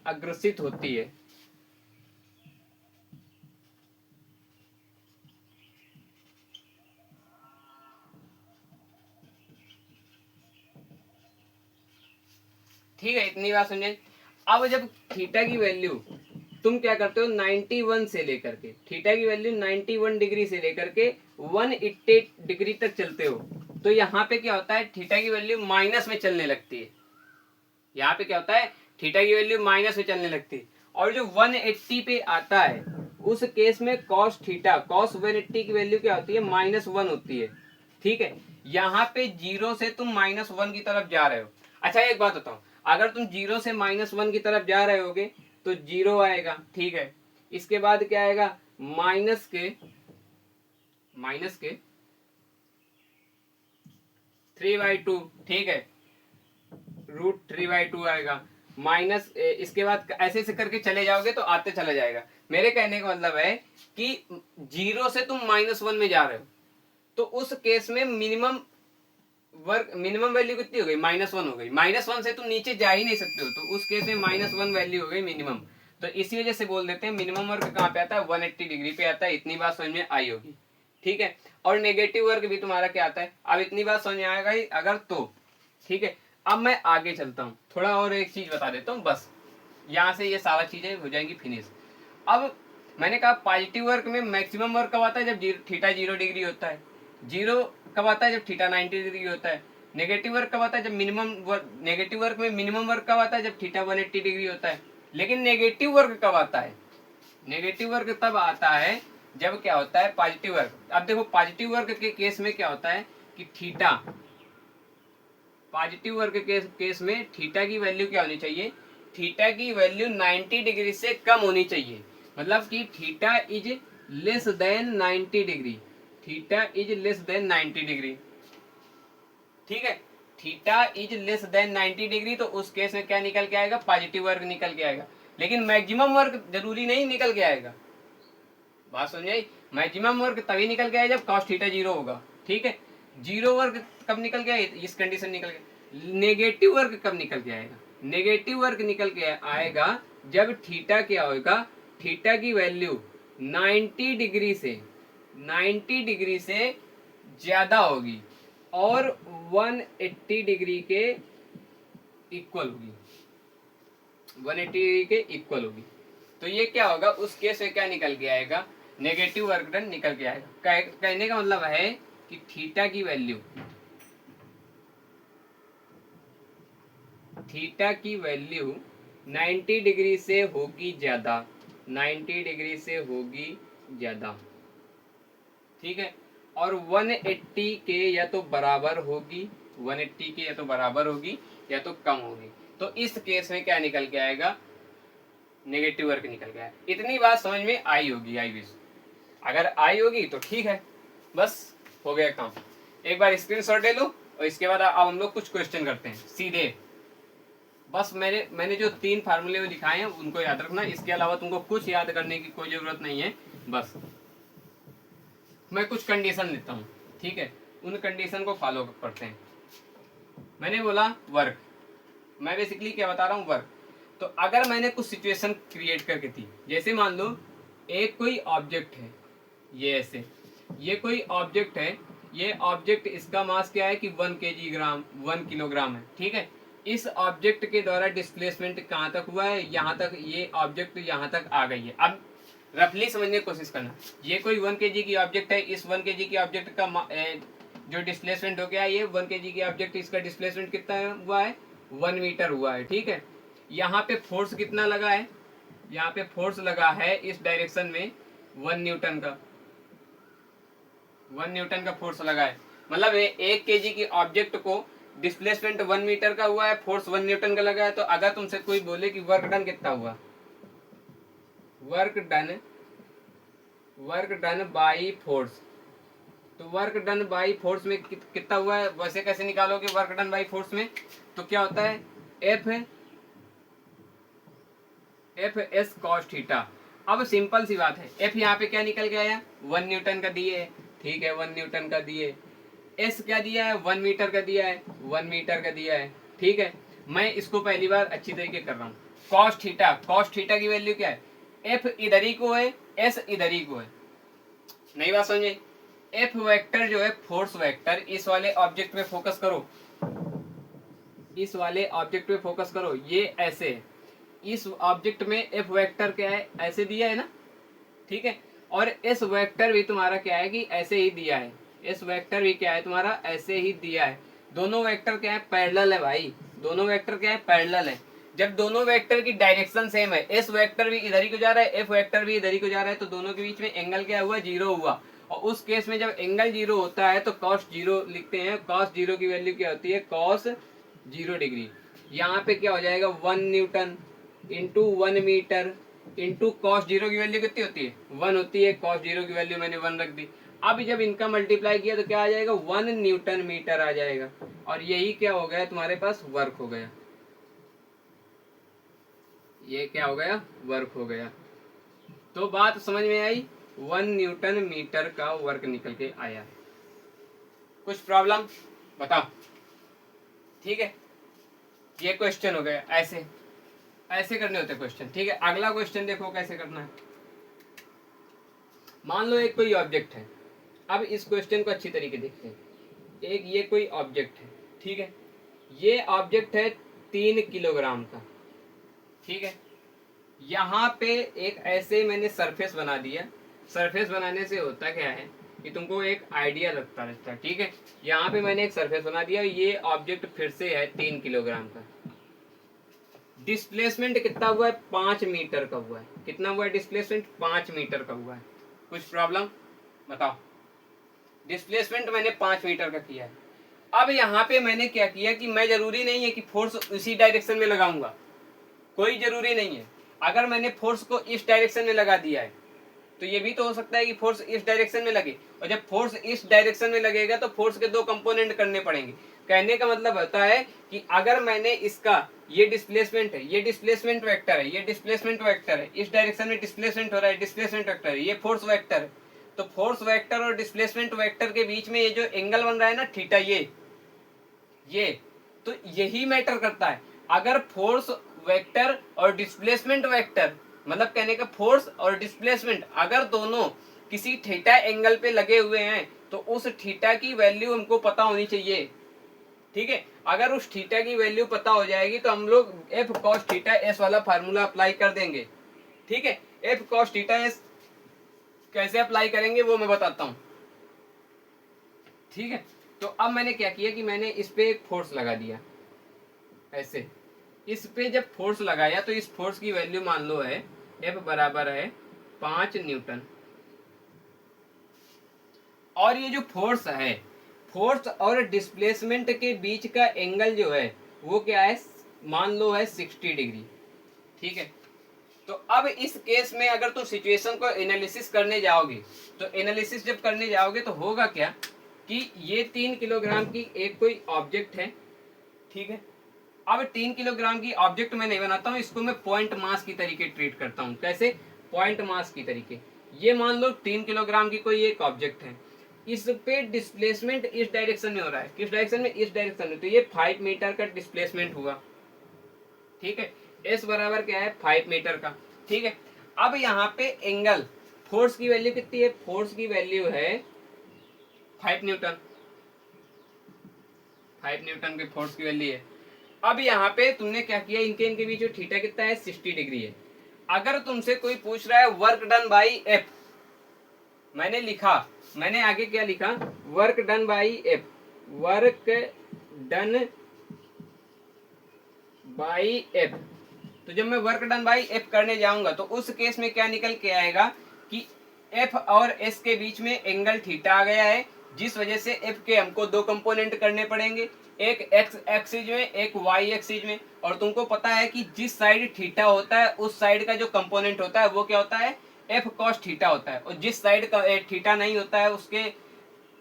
S1: अग्रसित होती है। ठीक है, इतनी बात समझे। अब जब थीटा की वैल्यू तुम क्या करते हो, 91 से लेकर के, थीटा की वैल्यू 91 डिग्री से लेकर के 180 डिग्री तक चलते हो, तो यहाँ पे क्या होता है, थीटा की वैल्यू माइनस में चलने लगती है। यहाँ पे क्या होता है, थीटा की वैल्यू माइनस में चलने लगती है। और जो 180 पे आता है उस केस में कॉस थीटा, कॉस 180 की वैल्यू क्या होती है, -1 होती है, ठीक है। यहाँ पे 0 से तुम -1 की तरफ जा रहे हो। अच्छा एक बात बताओ, अगर तुम 0 से -1 की तरफ जा रहे होगे तो 0 आएगा, ठीक है। इसके बाद क्या आएगा, माइनस के 3/2, ठीक है, √3/2 आएगा, माइनस इसके बाद ऐसे ऐसे करके चले जाओगे तो आते चला जाएगा। मेरे कहने का मतलब है कि 0 से तुम -1 में जा रहे हो, तो उस केस में मिनिमम वैल्यू कितनी हो गई, -1 हो गई। -1 से तुम नीचे जा ही नहीं सकते हो, तो उस केस में -1 वैल्यू हो गई मिनिमम। तो इसी वजह से बोल देते हैं मिनिमम वर्क कहाँ पे आता है, 180 डिग्री पे आता है। इतनी बात समझ में आई होगी, ठीक है। और नेगेटिव वर्क भी तुम्हारा क्या आता है, अब इतनी बात समझ में आएगा ही अगर तो, ठीक है। अब मैं आगे चलता हूँ, थोड़ा और एक चीज बता देता हूँ, बस यहाँ से ये सारा चीजें हो जाएंगी फिनिश। अब मैंने कहा पॉजिटिव वर्क में मैक्सिमम वर्क कब आता है, जब थीटा 0 डिग्री होता है। 0 कब आता है, जब थीटा 90 डिग्री होता है। नेगेटिव वर्क कब आता है, जब नेगेटिव वर्क में मिनिमम वर्क कब आता है, जब थीटा 180 डिग्री होता है। लेकिन नेगेटिव वर्क कब आता है, नेगेटिव वर्क तब आता है जब क्या होता है, पॉजिटिव वर्क। अब देखो पॉजिटिव वर्क के केस में क्या होता है कि थीटा, पॉजिटिव वर्क के केस में थीटा की वैल्यू क्या होनी चाहिए, थीटा की वैल्यू 90 डिग्री से कम होनी चाहिए। मतलब कि theta is less than 90 degree, theta is less than 90 degree, ठीक है। Theta is less than 90 degree, तो उस केस में क्या निकल के आएगा, पॉजिटिव वर्क निकल के आएगा। लेकिन मैक्सिमम वर्क जरूरी नहीं निकल के आएगा, बात समझ। मैक्सिमम वर्क तभी निकल के आएगा जब cos थीटा 0 होगा, ठीक है। 0 वर्क कब निकल के आएगा, इस कंडीशन निकल के। नेगेटिव वर्क कब निकल के आएगा, नेगेटिव वर्क निकल के आएगा जब थीटा क्या होगा, थीटा की वैल्यू 90 डिग्री से ज्यादा होगी और 180 डिग्री के इक्वल होगी, 180 डिग्री के इक्वल होगी। तो ये क्या होगा, उस केस में क्या निकल के आएगा, नेगेटिव वर्क डन निकल के आएगा। कहने का मतलब है कि थीटा की वैल्यू 90 डिग्री से होगी ज्यादा, 90 डिग्री से होगी ज़्यादा, ठीक है। और 180 के या तो बराबर होगी, 180 के या तो बराबर होगी या तो कम होगी। तो इस केस में क्या निकल के आएगा, नेगेटिव वर्क निकल गया। इतनी बात समझ में आई होगी, आई विश। अगर आई होगी तो ठीक है, बस हो गया काम। एक बार स्क्रीनशॉट ले लो और इसके बाद अब हम लोग कुछ क्वेश्चन करते हैं सीधे। बस मैंने जो 3 फार्मूले में दिखाए हैं उनको याद रखना, इसके अलावा तुमको कुछ याद करने की कोई जरूरत नहीं है। बस मैं कुछ कंडीशन लेता हूँ, ठीक है, उन कंडीशन को फॉलो करते हैं। मैंने बोला वर्क, मैं बेसिकली क्या बता रहा हूँ, वर्क। तो अगर मैंने कुछ सिचुएशन क्रिएट करके थी, जैसे मान लो एक कोई ऑब्जेक्ट है, ये ऐसे, ये कोई ऑब्जेक्ट है, ये ऑब्जेक्ट इसका मास क्या है कि 1 किलोग्राम है, ठीक है। इस ऑब्जेक्ट के द्वारा डिस्प्लेसमेंट कहाँ तक हुआ है, यहाँ तक, ये ऑब्जेक्ट यहाँ तक आ गई है। अब रफली समझने की कोशिश करना, ये कोई 1 kg की ऑब्जेक्ट है, इस 1 kg की ऑब्जेक्ट का जो डिस्प्लेसमेंट हो गया, ये 1 kg की ऑब्जेक्ट, इसका डिस्प्लेसमेंट कितना हुआ है, 1 मीटर हुआ है, ठीक है। यहाँ पे फोर्स कितना लगा है, यहाँ पे फोर्स लगा है इस डायरेक्शन में 1 न्यूटन का, 1 न्यूटन का फोर्स लगा है। मतलब 1 kg की ऑब्जेक्ट को डिस्प्लेसमेंट 1 मीटर का हुआ है, फोर्स 1 न्यूटन का लगा है। तो अगर तुमसे कोई बोले कि वर्क डन कितना हुआ, वर्क डन बाई फोर्स, तो वर्क डन बाई फोर्स में कितना हुआ है, वैसे कैसे निकालोगे वर्क डन बाई फोर्स में, तो क्या होता है, एफ एस कॉस थीटा। अब सिंपल सी बात है, एफ यहाँ पे क्या निकल के आया, 1 न्यूटन का दिए, ठीक है, 1 न्यूटन का दिए। एस क्या दिया है, 1 मीटर का दिया है, 1 मीटर का दिया है, ठीक है। मैं इसको पहली बार अच्छी तरीके कर रहा हूँ। कॉस थीटा की वैल्यू क्या है, एफ इधर ही को है, एस इधर ही को है। नई बात समझे, एफ वेक्टर जो है फोर्स वेक्टर, इस वाले ऑब्जेक्ट में फोकस करो, इस वाले ऑब्जेक्ट पे फोकस करो, ये ऐसे है। इस ऑब्जेक्ट में एफ वेक्टर क्या है, ऐसे दिया है ना, ठीक है। और एस वेक्टर भी तुम्हारा क्या है कि ऐसे ही दिया है, एस वेक्टर भी क्या है तुम्हारा ऐसे ही दिया है। दोनों वेक्टर क्या है, पैरेलल है भाई, दोनों वेक्टर क्या है, पैरेलल है। जब दोनों वेक्टर की डायरेक्शन सेम है, एस वेक्टर भी इधर ही को जा रहा है, एफ वेक्टर भी इधर ही को जा रहा है, तो दोनों के बीच में एंगल क्या हुआ, 0 हुआ। और उस केस में जब एंगल 0 होता है तो कॉस 0 लिखते हैं। कॉस 0 की वैल्यू क्या होती है, कॉस 0 डिग्री। यहाँ पे क्या हो जाएगा, 1 newton into 1 metre into cos 0 की वैल्यू कितनी होती है, 1 होती है। कॉस 0 की वैल्यू मैंने 1 रख दी। अब जब इनका मल्टीप्लाई किया तो क्या आ जाएगा, 1 न्यूटन मीटर आ जाएगा। और यही क्या हो गया तुम्हारे पास, वर्क हो गया। ये क्या हो गया, वर्क हो गया। तो बात समझ में आई, 1 न्यूटन मीटर का वर्क निकल के आया। कुछ प्रॉब्लम बताओ, ठीक है। ये क्वेश्चन हो गया, ऐसे ऐसे करने होते क्वेश्चन, ठीक है। अगला क्वेश्चन देखो कैसे करना है। मान लो एक कोई ऑब्जेक्ट है, अब इस क्वेश्चन को अच्छी तरीके देखते हैं। एक ये कोई ऑब्जेक्ट है, ठीक है, ये ऑब्जेक्ट है 3 किलोग्राम का, ठीक है। यहाँ पे एक ऐसे मैंने सरफेस बना दिया। सरफेस बनाने से होता क्या है कि तुमको एक आइडिया लगता रहता है, ठीक है। यहाँ पे मैंने एक सरफेस बना दिया, ये ऑब्जेक्ट फिर से है 3 किलोग्राम का। डिस्प्लेसमेंट कितना हुआ है, 5 मीटर का हुआ है। कितना हुआ है डिस्प्लेसमेंट, 5 मीटर का हुआ है। कुछ प्रॉब्लम बताओ, डिस्प्लेसमेंट मैंने 5 मीटर का किया है। अब यहाँ पे मैंने क्या किया कि मैं जरूरी नहीं है कि फोर्स उसी डायरेक्शन में लगाऊंगा, कोई जरूरी नहीं है। अगर मैंने फोर्स को इस डायरेक्शन में लगा दिया है तो ये भी तो हो सकता है कि फोर्स इस डायरेक्शन में लगे, और जब फोर्स इस डायरेक्शन में लगेगा तो फोर्स के 2 कंपोनेंट करने पड़ेंगे। कहने का मतलब होता है कि अगर मैंने इसका, ये डिस्प्लेसमेंट है, ये डिस्प्लेसमेंट वेक्टर है, ये डिस्प्लेसमेंट वेक्टर है, इस डायरेक्शन में डिस्प्लेसमेंट हो रहा है, डिस्प्लेसमेंट वेक्टर है, ये फोर्स वेक्टर है। तो फोर्स वेक्टर और डिस्प्लेसमेंट वेक्टर के बीच में ये जो एंगल बन रहा है ना थीटा, ये तो यही मैटर करता है। अगर फोर्स वेक्टर और डिस्प्लेसमेंट वेक्टर, मतलब कहने का फोर्स और डिस्प्लेसमेंट अगर दोनों किसी थीटा एंगल पे लगे हुए हैं तो उस थीटा की वैल्यू हमको पता होनी चाहिए, ठीक है। अगर उस थीटा की वैल्यू पता हो जाएगी तो हम लोग एफ कॉस थीटा एस वाला फार्मूला अप्लाई कर देंगे, ठीक है। एफ कॉस थीटा एस कैसे अप्लाई करेंगे वो मैं बताता हूं, ठीक है। तो अब मैंने क्या किया कि मैंने इस पे एक फोर्स लगा दिया ऐसे। इस पे जब फोर्स लगाया तो इस फोर्स की वैल्यू मान लो है F बराबर है 5 न्यूटन। और ये जो फोर्स है, फोर्स और डिस्प्लेसमेंट के बीच का एंगल जो है वो क्या है, मान लो है 60 डिग्री। ठीक है, तो अब इस केस में अगर तुम सिचुएशन को एनालिसिस करने जाओगे, तो एनालिसिस जब करने जाओगे तो होगा क्या कि ये 3 किलोग्राम की एक कोई ऑब्जेक्ट है। ठीक है, अब 3 किलोग्राम की ऑब्जेक्ट मैं नहीं बनाता हूँ, इसको मैं पॉइंट मास की तरीके ट्रीट करता हूँ। कैसे? पॉइंट मास की तरीके। ये मान लो 3 किलोग्राम की कोई एक ऑब्जेक्ट है, इस पे डिस्प्लेसमेंट इस डायरेक्शन में हो रहा है। किस डायरेक्शन में? इस डायरेक्शन में। तो ये 5 मीटर का डिस्प्लेसमेंट हुआ। ठीक है, एस बराबर क्या है, 5 मीटर का। ठीक है, अब यहाँ पे एंगल, फोर्स की वैल्यू कितनी है? फोर्स की वैल्यू है 5 न्यूटन। 5 न्यूटन की फोर्स की वैल्यू है। अब यहाँ पे तुमने क्या किया, इनके इनके बीच में थीटा कितना है, 60 डिग्री है। अगर तुमसे कोई पूछ रहा है वर्क डन बाई एफ, मैंने लिखा, मैंने आगे क्या लिखा, work done by F, work done by F. तो जब मैं वर्क डन बाई एफ करने जाऊंगा तो उस केस में क्या निकल के आएगा कि एफ और एस के बीच में एंगल थीटा आ गया है, जिस वजह से एफ के हमको दो कंपोनेंट करने पड़ेंगे, एक एक्स एक्सिस में, एक वाई एक्सिस में। और तुमको पता है कि जिस साइड थीटा होता है उस साइड का जो कंपोनेंट होता है वो क्या होता है, एफ कॉस थीटा होता है। और जिस साइड का थीटा नहीं होता है उसके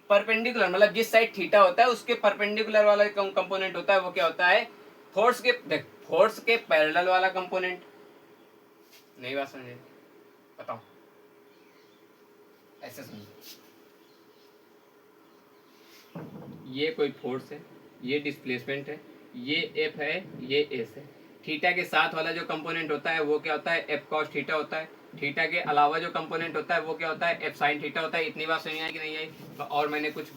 S1: परपेंडिकुलर, मतलब जिस साइड थीटा होता है उसके परपेंडिकुलर वाला कंपोनेंट होता है वो क्या होता है, फोर्स के, देख फोर्स के पैरेलल वाला कंपोनेंट। नहीं बात समझे? बताओ, ऐसे समझो, ये कोई फोर्स है, ये डिस्प्लेसमेंट है, ये एफ है, ये एस है। थीटा के साथ वाला जो कंपोनेंट होता है वो क्या होता है, एफ कॉस थीटा होता है। थीटा के अलावा जो कंपोनेंट होता है वो क्या होता है, एफ साइन थीटा होता है। इतनी बात समझ आई कि नहीं आई? तो और मैंने कुछ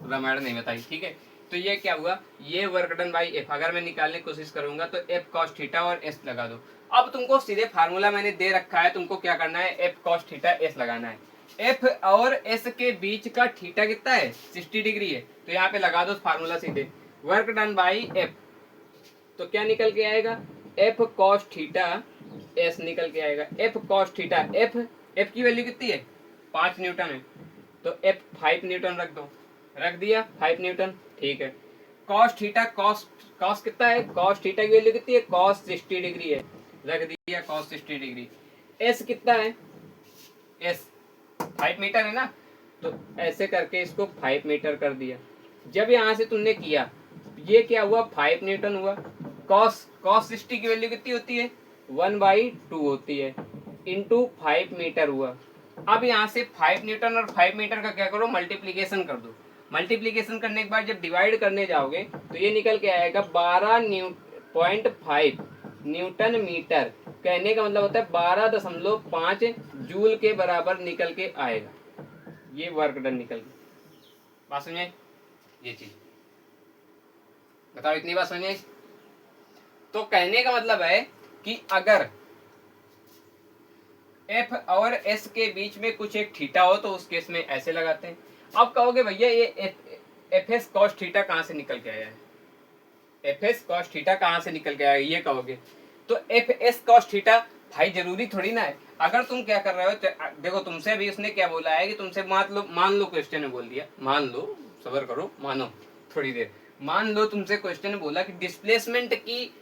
S1: रामायण नहीं बताई। ठीक है, तो ये क्या हुआ, ये वर्क डन बाई एफ अगर मैं निकालने की कोशिश करूंगा तो एफ कॉस थीटा और एस लगा दो। अब तुमको सीधे फार्मूला मैंने दे रखा है, तुमको क्या करना है, एफ कॉस थीटा एस लगाना है। एफ और एस के बीच का थीटा कितना है, 60 डिग्री है। तो यहाँ पे लगा दो फार्मूला सीधे, वर्क डन बाई एफ। तो क्या निकल के आएगा, एफ कॉस थीटा एस निकल के आएगा। F cos theta, F F की वैल्यू कितनी है, 5 न्यूटन है, तो एफ 5 न्यूटन रख दो। रख दिया 5 न्यूटन। ठीक है, कॉस थीटा, कॉस कॉस कितना है, कॉस थीटा की वैल्यू कितनी है, कॉस 60 डिग्री है, रख दिया कॉस 60 डिग्री। एस कितना है, एस 5 मीटर है ना, तो ऐसे करके इसको 5 मीटर कर दिया। जब यहां से तुमने किया, ये क्या हुआ, 5 न्यूटन हुआ। कॉस कॉस 60 की वैल्यू कितनी होती है, 1/2 होती है, इंटू 5 मीटर हुआ। अब यहाँ से 5 न्यूटन और 5 मीटर का क्या करो, मल्टीप्लीकेशन कर दो। मल्टीप्लीकेशन करने के बाद जब डिवाइड करने जाओगे तो ये निकल के आएगा 12.5 न्यूटन मीटर। कहने का मतलब होता है 12.5 जूल के बराबर निकल के आएगा। ये वर्क डन निकल के, बात समझे? ये चीज बताओ, इतनी बात समझे? तो कहने का मतलब है कि अगर एफ और एस के बीच में कुछ एक थीटा हो तो उस केस में ऐसे लगाते हैं। अब कहोगे भैया ये एफ एस कॉस थीटा कहाँ से निकल के आया है, एफ एस कॉस थीटा कहाँ से निकल के आया, ये कहोगे। तो एफ एस कॉस थीटा भाई जरूरी थोड़ी ना है। अगर तुम क्या कर रहे हो, देखो तुमसे अभी उसने क्या बोला है कि तुमसे मान लो क्वेश्चन ने बोल दिया, मान लो, सबर करो, मानो थोड़ी देर, मान लो तुमसे क्वेश्चन ने बोला कि डिस्प्लेसमेंट की,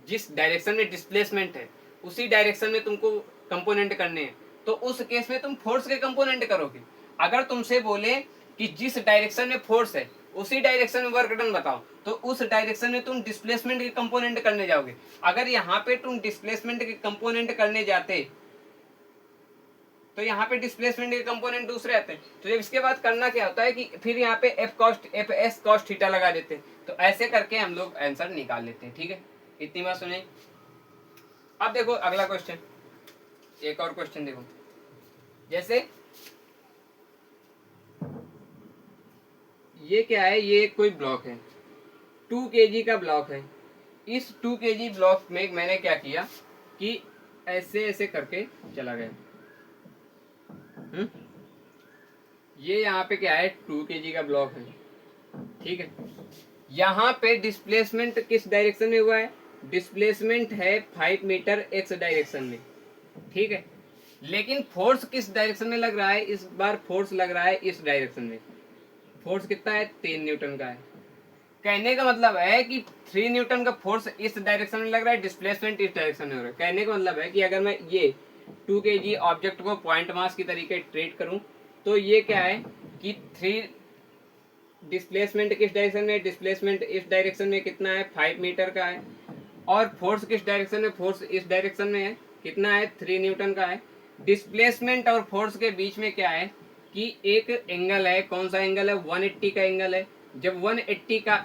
S1: जिस डायरेक्शन में डिस्प्लेसमेंट है उसी डायरेक्शन में तुमको कंपोनेंट करने हैं, तो उस केस में तुम फोर्स के कंपोनेंट करोगे। अगर तुमसे बोले कि जिस डायरेक्शन में फोर्स है उसी डायरेक्शन में वर्क डन बताओ, तो उस डायरेक्शन में तुम डिस्प्लेसमेंट के कंपोनेंट करने जाओगे। अगर यहाँ पे तुम डिस्प्लेसमेंट के कंपोनेंट करने जाते तो यहाँ पे डिस्प्लेसमेंट के कंपोनेंट दूसरे आते हैं। तो जब इसके बाद करना क्या होता है कि फिर यहाँ पे एफ एस कॉस थीटा लगा देते हैं। तो ऐसे करके हम लोग आंसर निकाल लेते हैं। ठीक है, इतनी बात सुने। अब देखो अगला क्वेश्चन, एक और क्वेश्चन देखो, जैसे ये क्या है, ये कोई ब्लॉक है, 2 kg का ब्लॉक है। इस 2 kg ब्लॉक में मैंने क्या किया कि ऐसे ऐसे करके चला गया। ये यहाँ पे क्या है, 2 kg का ब्लॉक है। ठीक है, यहाँ पे डिस्प्लेसमेंट किस डायरेक्शन में हुआ है, डिस्प्लेसमेंट है 5 मीटर एक्स डायरेक्शन में। ठीक है, लेकिन फोर्स किस डायरेक्शन में लग रहा है, इस बार फोर्स लग रहा है इस डायरेक्शन में। फोर्स कितना है, 3 न्यूटन का है। कहने का मतलब है कि 3 न्यूटन का फोर्स इस डायरेक्शन में लग रहा है, डिस्प्लेसमेंट इस डायरेक्शन में हो रहा है। कहने का मतलब है कि अगर मैं ये 2 kg ऑब्जेक्ट को पॉइंट मास की तरीके ट्रीट करूं तो ये क्या है कि 3 डिस्प्लेसमेंट किस डायरेक्शन में, डिस्प्लेसमेंट इस डायरेक्शन में कितना है, 5 मीटर का है। और फोर्स किस डायरेक्शन में, फोर्स इस डायरेक्शन में है, कितना है, 3 न्यूटन का है। डिस्प्लेसमेंट और फोर्स के बीच में क्या है कि एक एंगल है, कौन सा एंगल है, 180 का एंगल है। जब 180 का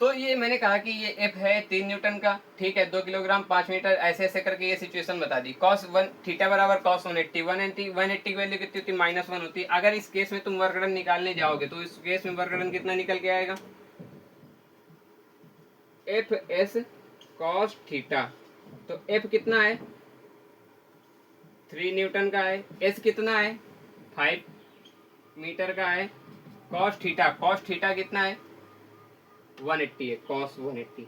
S1: तो ये मैंने कहा कि ये एफ है 3 न्यूटन का, ठीक है, 2 किलोग्राम 5 मीटर, ऐसे ऐसे करके ये सिचुएशन बता दी। कॉस 1 थीटा बराबर कॉस 180, 180 की वैल्यू कितनी होती है, -1 होती है। अगर इस केस में तुम वर्कडन निकालने जाओगे तो इस केस में वर्कडन कितना निकल के आएगा, एफ एस कॉस थीटा। तो एफ कितना है, 3 न्यूटन का है, एस कितना है, 5 मीटर का है। कॉस थीटा कितना है, 180 है, कॉस 180,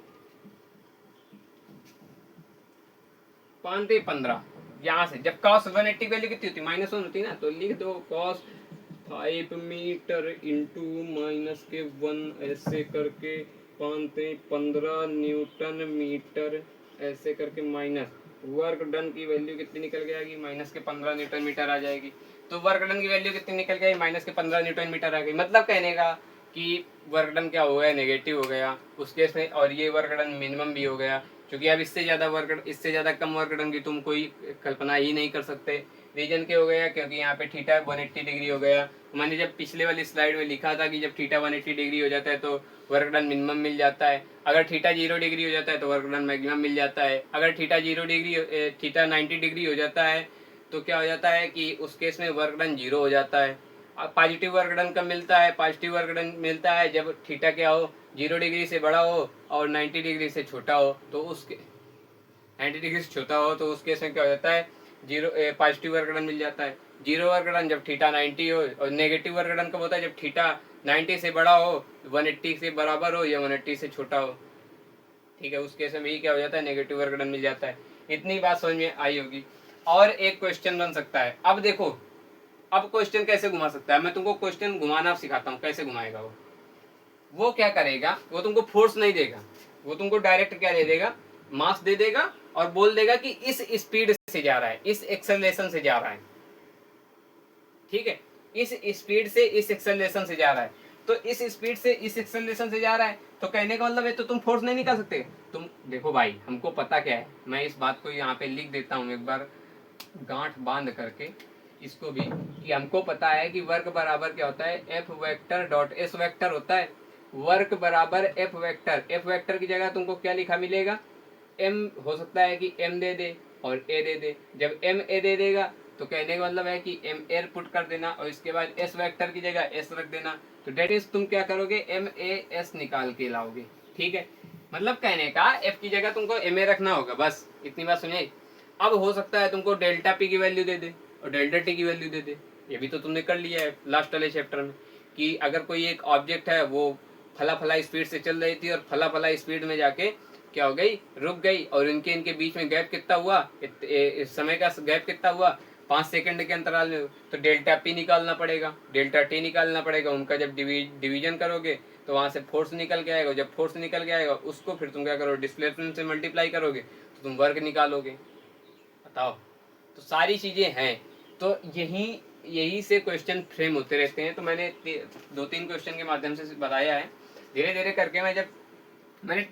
S1: 5 15। यहाँ से जब कॉस 180 की वैल्यू कितनी होती है, -1 होती है ना, तो लिख दो कॉस 5 मीटर इंटू -1 ऐसे करके 5 15 न्यूटन मीटर ऐसे करके माइनस वर्क डन की वैल्यू कितनी निकल के आएगी, -15 न्यूटन मीटर आ जाएगी। तो वर्क डन की वैल्यू कितनी निकल गई, -15 न्यूटन मीटर आ गई। मतलब कहने का कि वर्क डन क्या हो गया, नेगेटिव हो गया उस केस में, और ये वर्क डन मिनिमम भी हो गया, क्योंकि अब इससे ज़्यादा कम वर्क डन की तुम कोई कल्पना ही नहीं कर सकते। रीजन क्या हो गया, क्योंकि यहाँ पे थीटा 180 डिग्री हो गया। मैंने जब पिछले वाली स्लाइड में लिखा था कि जब थीटा 180 डिग्री हो जाता है तो वर्क डन मिनिमम मिल जाता है, अगर थीटा 0 डिग्री हो जाता है तो वर्क डन मैक्सिमम मिल जाता है, अगर थीटा 90 डिग्री हो जाता है तो क्या हो जाता है कि उस केस में वर्क डन 0 हो जाता है। पॉजिटिव वर्क डन कब मिलता है, पॉजिटिव वर्क डन मिलता है जब थीटा क्या हो, 0 डिग्री से बड़ा हो और 90 डिग्री से छोटा हो। तो उसके 90 डिग्री से छोटा हो तो उस केस में क्या हो जाता है, पॉजिटिव वर्क डन मिल जाता है। 0 वर्क डन जब थीटा 90 हो, और नेगेटिव वर्क डन कब होता है, जब थीटा 90 से बड़ा हो, 180 से बराबर हो या 180 से छोटा हो, ठीक है, उस केस में भी क्या हो जाता है, नेगेटिव वर्क डन मिल जाता है। इतनी बात समझ में आई होगी। और एक क्वेश्चन बन सकता है, अब देखो, अब क्वेश्चन कैसे घुमा सकता है, मैं तुमको क्वेश्चन घुमाना सिखाता हूँ, कैसे घुमाएगा वो क्या करेगा, वो तुमको फोर्स नहीं देगा, वो तुमको डायरेक्ट क्या दे देगा, मास दे देगा, और बोल देगा कि इस स्पीड से जा रहा है, इस एक्सेलरेशन से जा रहा है, ठीक है, इस स्पीड से इस एक्सेलरेशन से जा रहा है। तो इस स्पीड से इस एक्सेलरेशन से जा रहा है, तो कहने का मतलब है तो तुम फोर्स नहीं निकाल सकते। तुम देखो भाई, हमको पता क्या है, मैं इस बात को यहाँ पे लिख देता हूँ एक बार गांठ बांध करके इसको भी, कि हमको पता है कि वर्क बराबर क्या होता है, F vector dot S vector होता है। वर्क बराबर एफ वेक्टर की जगह तुमको क्या लिखा मिलेगा, एम हो सकता है कि एम दे दे और ए दे दे। जब एम ए दे देगा तो कहने का मतलब है कि एम एर पुट कर देना और इसके बाद एस वेक्टर की जगह एस रख देना। तो डेट इज तुम क्या करोगे, एम ए एस निकाल के लाओगे, ठीक है। मतलब कहने का एफ की जगह तुमको एम ए रखना होगा, बस इतनी बात सुनिए। अब हो सकता है तुमको डेल्टा पी की वैल्यू दे दे और डेल्टा टी की वैल्यू दे दे, ये भी तो तुमने कर लिया है लास्ट वाले चैप्टर में, कि अगर कोई एक ऑब्जेक्ट है वो फला फला स्पीड से चल रही थी और फला फला स्पीड में जाके क्या हो गई, रुक गई, और इनके बीच में गैप कितना हुआ, इस समय का गैप कितना हुआ, 5 सेकंड के अंतराल में। तो डेल्टा पी निकालना पड़ेगा, डेल्टा टी निकालना पड़ेगा, उनका जब डिवीजन करोगे तो वहां से फोर्स निकल के आएगा, जब फोर्स निकल के आएगा उसको फिर तुम क्या करोगे, डिस्प्लेसमेंट से मल्टीप्लाई करोगे तो तुम वर्क निकालोगे। बताओ, तो सारी चीजें हैं। तो यही से क्वेश्चन फ्रेम होते रहते हैं। तो मैंने 2-3 क्वेश्चन के माध्यम से बताया है, धीरे धीरे करके मैंने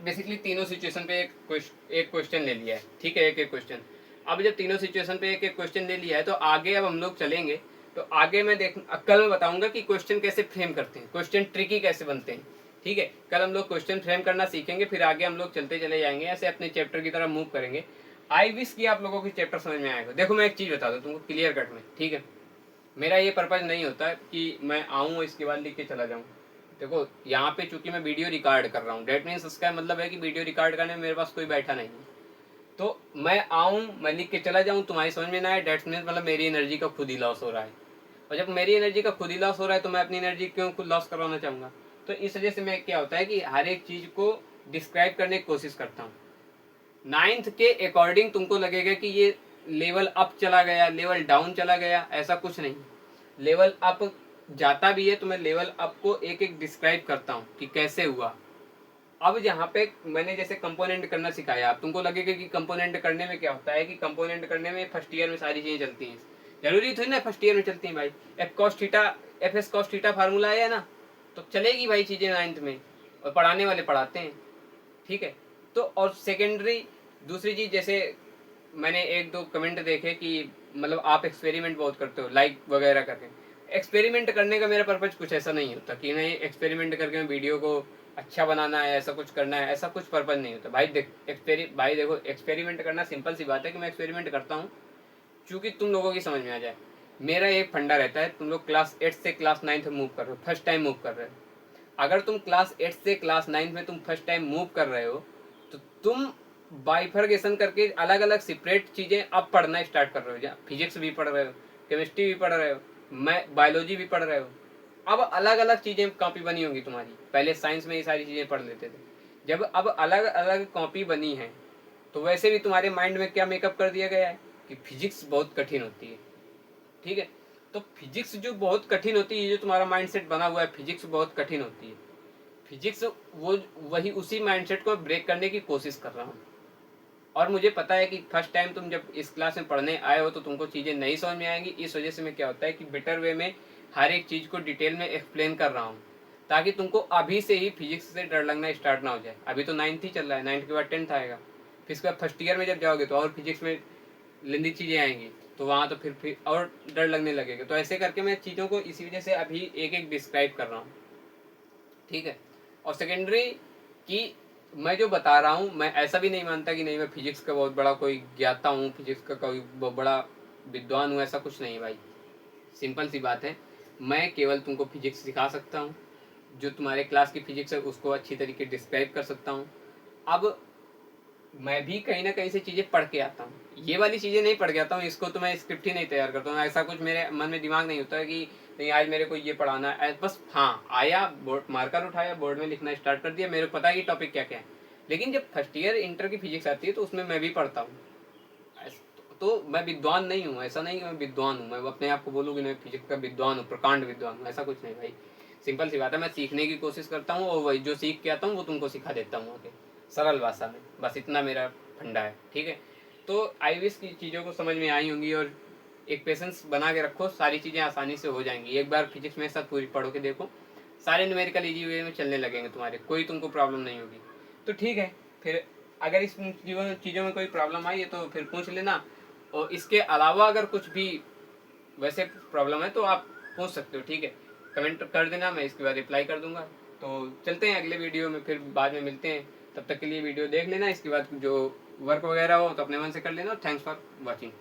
S1: बेसिकली तीनों सिचुएशन पे एक क्वेश्चन ले लिया है, ठीक है, एक क्वेश्चन। अब जब तीनों सिचुएशन पे एक क्वेश्चन ले लिया है तो आगे अब हम लोग चलेंगे, तो आगे कल मैं बताऊंगा कि क्वेश्चन कैसे फ्रेम करते हैं, क्वेश्चन ट्रिकी कैसे बनते हैं, ठीक है। कल हम लोग क्वेश्चन फ्रेम करना सीखेंगे, फिर आगे हम लोग चलते चले जाएंगे, ऐसे अपने चैप्टर की तरफ मूव करेंगे। आई विश कि आप लोगों की चैप्टर समझ में आएगा। देखो, मैं एक चीज बता दूं तुमको क्लियर कट में, ठीक है। मेरा ये पर्पज नहीं होता कि मैं आऊँ इसके बाद लिख के चला जाऊँ। देखो, यहाँ पे चूंकि मैं वीडियो रिकॉर्ड कर रहा हूँ, डेट मीन्स इसका मतलब है कि वीडियो रिकॉर्ड करने में मेरे पास कोई बैठा नहीं है। तो मैं आऊँ, मैं लिख के चला जाऊँ, तुम्हारी समझ में ना आए, डेट मीन्स मतलब मेरी एनर्जी का खुद ही लॉस हो रहा है। और जब मेरी एनर्जी का खुद ही लॉस हो रहा है तो मैं अपनी एनर्जी क्यों खुद लॉस करवाना चाहूँगा। तो इस वजह से मैं क्या होता है कि हर एक चीज़ को डिस्क्राइब करने की कोशिश करता हूँ। नाइन्थ के अकॉर्डिंग तुमको लगेगा कि ये लेवल अप चला गया, लेवल डाउन चला गया, ऐसा कुछ नहीं। लेवल अप जाता भी है तो मैं लेवल अप को एक एक डिस्क्राइब करता हूँ कि कैसे हुआ। अब यहाँ पे मैंने जैसे कंपोनेंट करना सिखाया, अब तुमको लगेगा कि कंपोनेंट करने में क्या होता है, कि कंपोनेंट करने में फर्स्ट ईयर में सारी चीजें चलती हैं। जरूरी थोड़ी ना फर्स्ट ईयर में चलती हैं भाई। F cos theta, F S cos theta formula है ना, तो चलेगी भाई चीजें नाइन्थ में, और पढ़ाने वाले पढ़ाते हैं, ठीक है। तो और सेकेंडरी दूसरी चीज, जैसे मैंने एक दो कमेंट देखे कि मतलब आप एक्सपेरिमेंट बहुत करते हो लाइक वगैरह करके। एक्सपेरिमेंट करने का मेरा पर्पज कुछ ऐसा नहीं होता कि नहीं एक्सपेरिमेंट करके मैं वीडियो को अच्छा बनाना है, ऐसा कुछ करना है, ऐसा कुछ पर्पज नहीं होता भाई। भाई देखो, एक्सपेरिमेंट करना सिंपल सी बात है कि मैं एक्सपेरिमेंट करता हूँ क्योंकि तुम लोगों की समझ में आ जाए। मेरा एक फंडा रहता है, तुम लोग क्लास 8 से क्लास 9 में मूव कर रहे हो, फर्स्ट टाइम मूव कर रहे हो। अगर तुम क्लास 8 से क्लास 9 में तुम फर्स्ट टाइम मूव कर रहे हो तो तुम बाइफर्गेशन करके अलग अलग सेपरेट चीज़ें अब पढ़ना स्टार्ट कर रहे हो। जहाँ फिजिक्स भी पढ़ रहे हो, केमिस्ट्री भी पढ़ रहे हो, मैं बायोलॉजी भी पढ़ रहे हो। अब अलग अलग चीज़ें कॉपी बनी होंगी तुम्हारी। पहले साइंस में ये सारी चीज़ें पढ़ लेते थे, जब अब अलग अलग कॉपी बनी है तो वैसे भी तुम्हारे माइंड में क्या मेकअप कर दिया गया है कि फिजिक्स बहुत कठिन होती है, ठीक है। तो फिजिक्स जो बहुत कठिन होती है, जो तुम्हारा माइंडसेट बना हुआ है फिजिक्स बहुत कठिन होती है, फिजिक्स वो वही उसी माइंडसेट को ब्रेक करने की कोशिश कर रहा हूँ। और मुझे पता है कि फर्स्ट टाइम तुम जब इस क्लास में पढ़ने आए हो तो तुमको चीज़ें नहीं समझ में आएंगी। इस वजह से मैं क्या होता है कि बेटर वे में हर एक चीज़ को डिटेल में एक्सप्लेन कर रहा हूँ, ताकि तुमको अभी से ही फिजिक्स से डर लगना स्टार्ट ना हो जाए। अभी तो 9th ही चल रहा है, 9th के बाद 10th आएगा, फिर इसके बाद फर्स्ट ईयर में जब जाओगे तो और फिजिक्स में लेंदी चीज़ें आएंगी, तो वहाँ तो फिर और डर लगने लगेगा। तो ऐसे करके मैं चीज़ों को इसी वजह से अभी एक एक डिस्क्राइब कर रहा हूँ, ठीक है। और सेकेंडरी कि मैं जो बता रहा हूँ, मैं ऐसा भी नहीं मानता कि नहीं मैं फिजिक्स का बहुत बड़ा कोई ज्ञाता हूँ, फिजिक्स का कोई बहुत बड़ा विद्वान हूँ, ऐसा कुछ नहीं है भाई। सिंपल सी बात है, मैं केवल तुमको फिजिक्स सिखा सकता हूँ, जो तुम्हारे क्लास की फिजिक्स है उसको अच्छी तरीके डिस्क्राइब कर सकता हूँ। अब मैं भी कहीं ना कहीं से चीज़ें पढ़ के आता हूँ, ये वाली चीज़ें नहीं पढ़ के आता हूँ, इसको तो मैं स्क्रिप्ट ही नहीं तैयार करता हूँ। ऐसा कुछ मेरे मन में दिमाग नहीं होता है कि नहीं आज मेरे को ये पढ़ाना है, बस हाँ आया बोर्ड मार्कर उठाया, बोर्ड में लिखना स्टार्ट कर दिया, मेरे को पता है कि टॉपिक क्या क्या है। लेकिन जब फर्स्ट ईयर इंटर की फिजिक्स आती है तो उसमें मैं भी पढ़ता हूँ। तो मैं विद्वान नहीं हूँ, ऐसा नहीं कि मैं विद्वान हूँ, मैं अपने आप को बोलूँ कि मैं फिजिक्स का विद्वान हूँ, प्रकांड विद्वान हूँ, ऐसा कुछ नहीं भाई। सिंपल सी बात है, मैं सीखने की कोशिश करता हूँ और वही जो सीख के आता हूँ वो तुमको सिखा देता हूँ आगे सरल भाषा में, बस इतना मेरा फंडा है, ठीक है। तो आई विश की चीज़ों को समझ में आई होंगी, और एक पेशेंस बना के रखो, सारी चीज़ें आसानी से हो जाएंगी। एक बार फिजिक्स मेरे साथ पूरी पढ़ो के देखो, सारे न्यूमेरिकल इजी वे में चलने लगेंगे तुम्हारे, कोई तुमको प्रॉब्लम नहीं होगी। तो ठीक है, फिर अगर इस चीज़ों में कोई प्रॉब्लम आई है तो फिर पूछ लेना, और इसके अलावा अगर कुछ भी वैसे प्रॉब्लम है तो आप पूछ सकते हो, ठीक है। कमेंट कर देना, मैं इसके बाद रिप्लाई कर दूंगा। तो चलते हैं अगले वीडियो में, फिर बाद में मिलते हैं। तब तक के लिए वीडियो देख लेना, इसके बाद जो वर्क वगैरह हो तो अपने मन से कर लेना। Thanks for watching.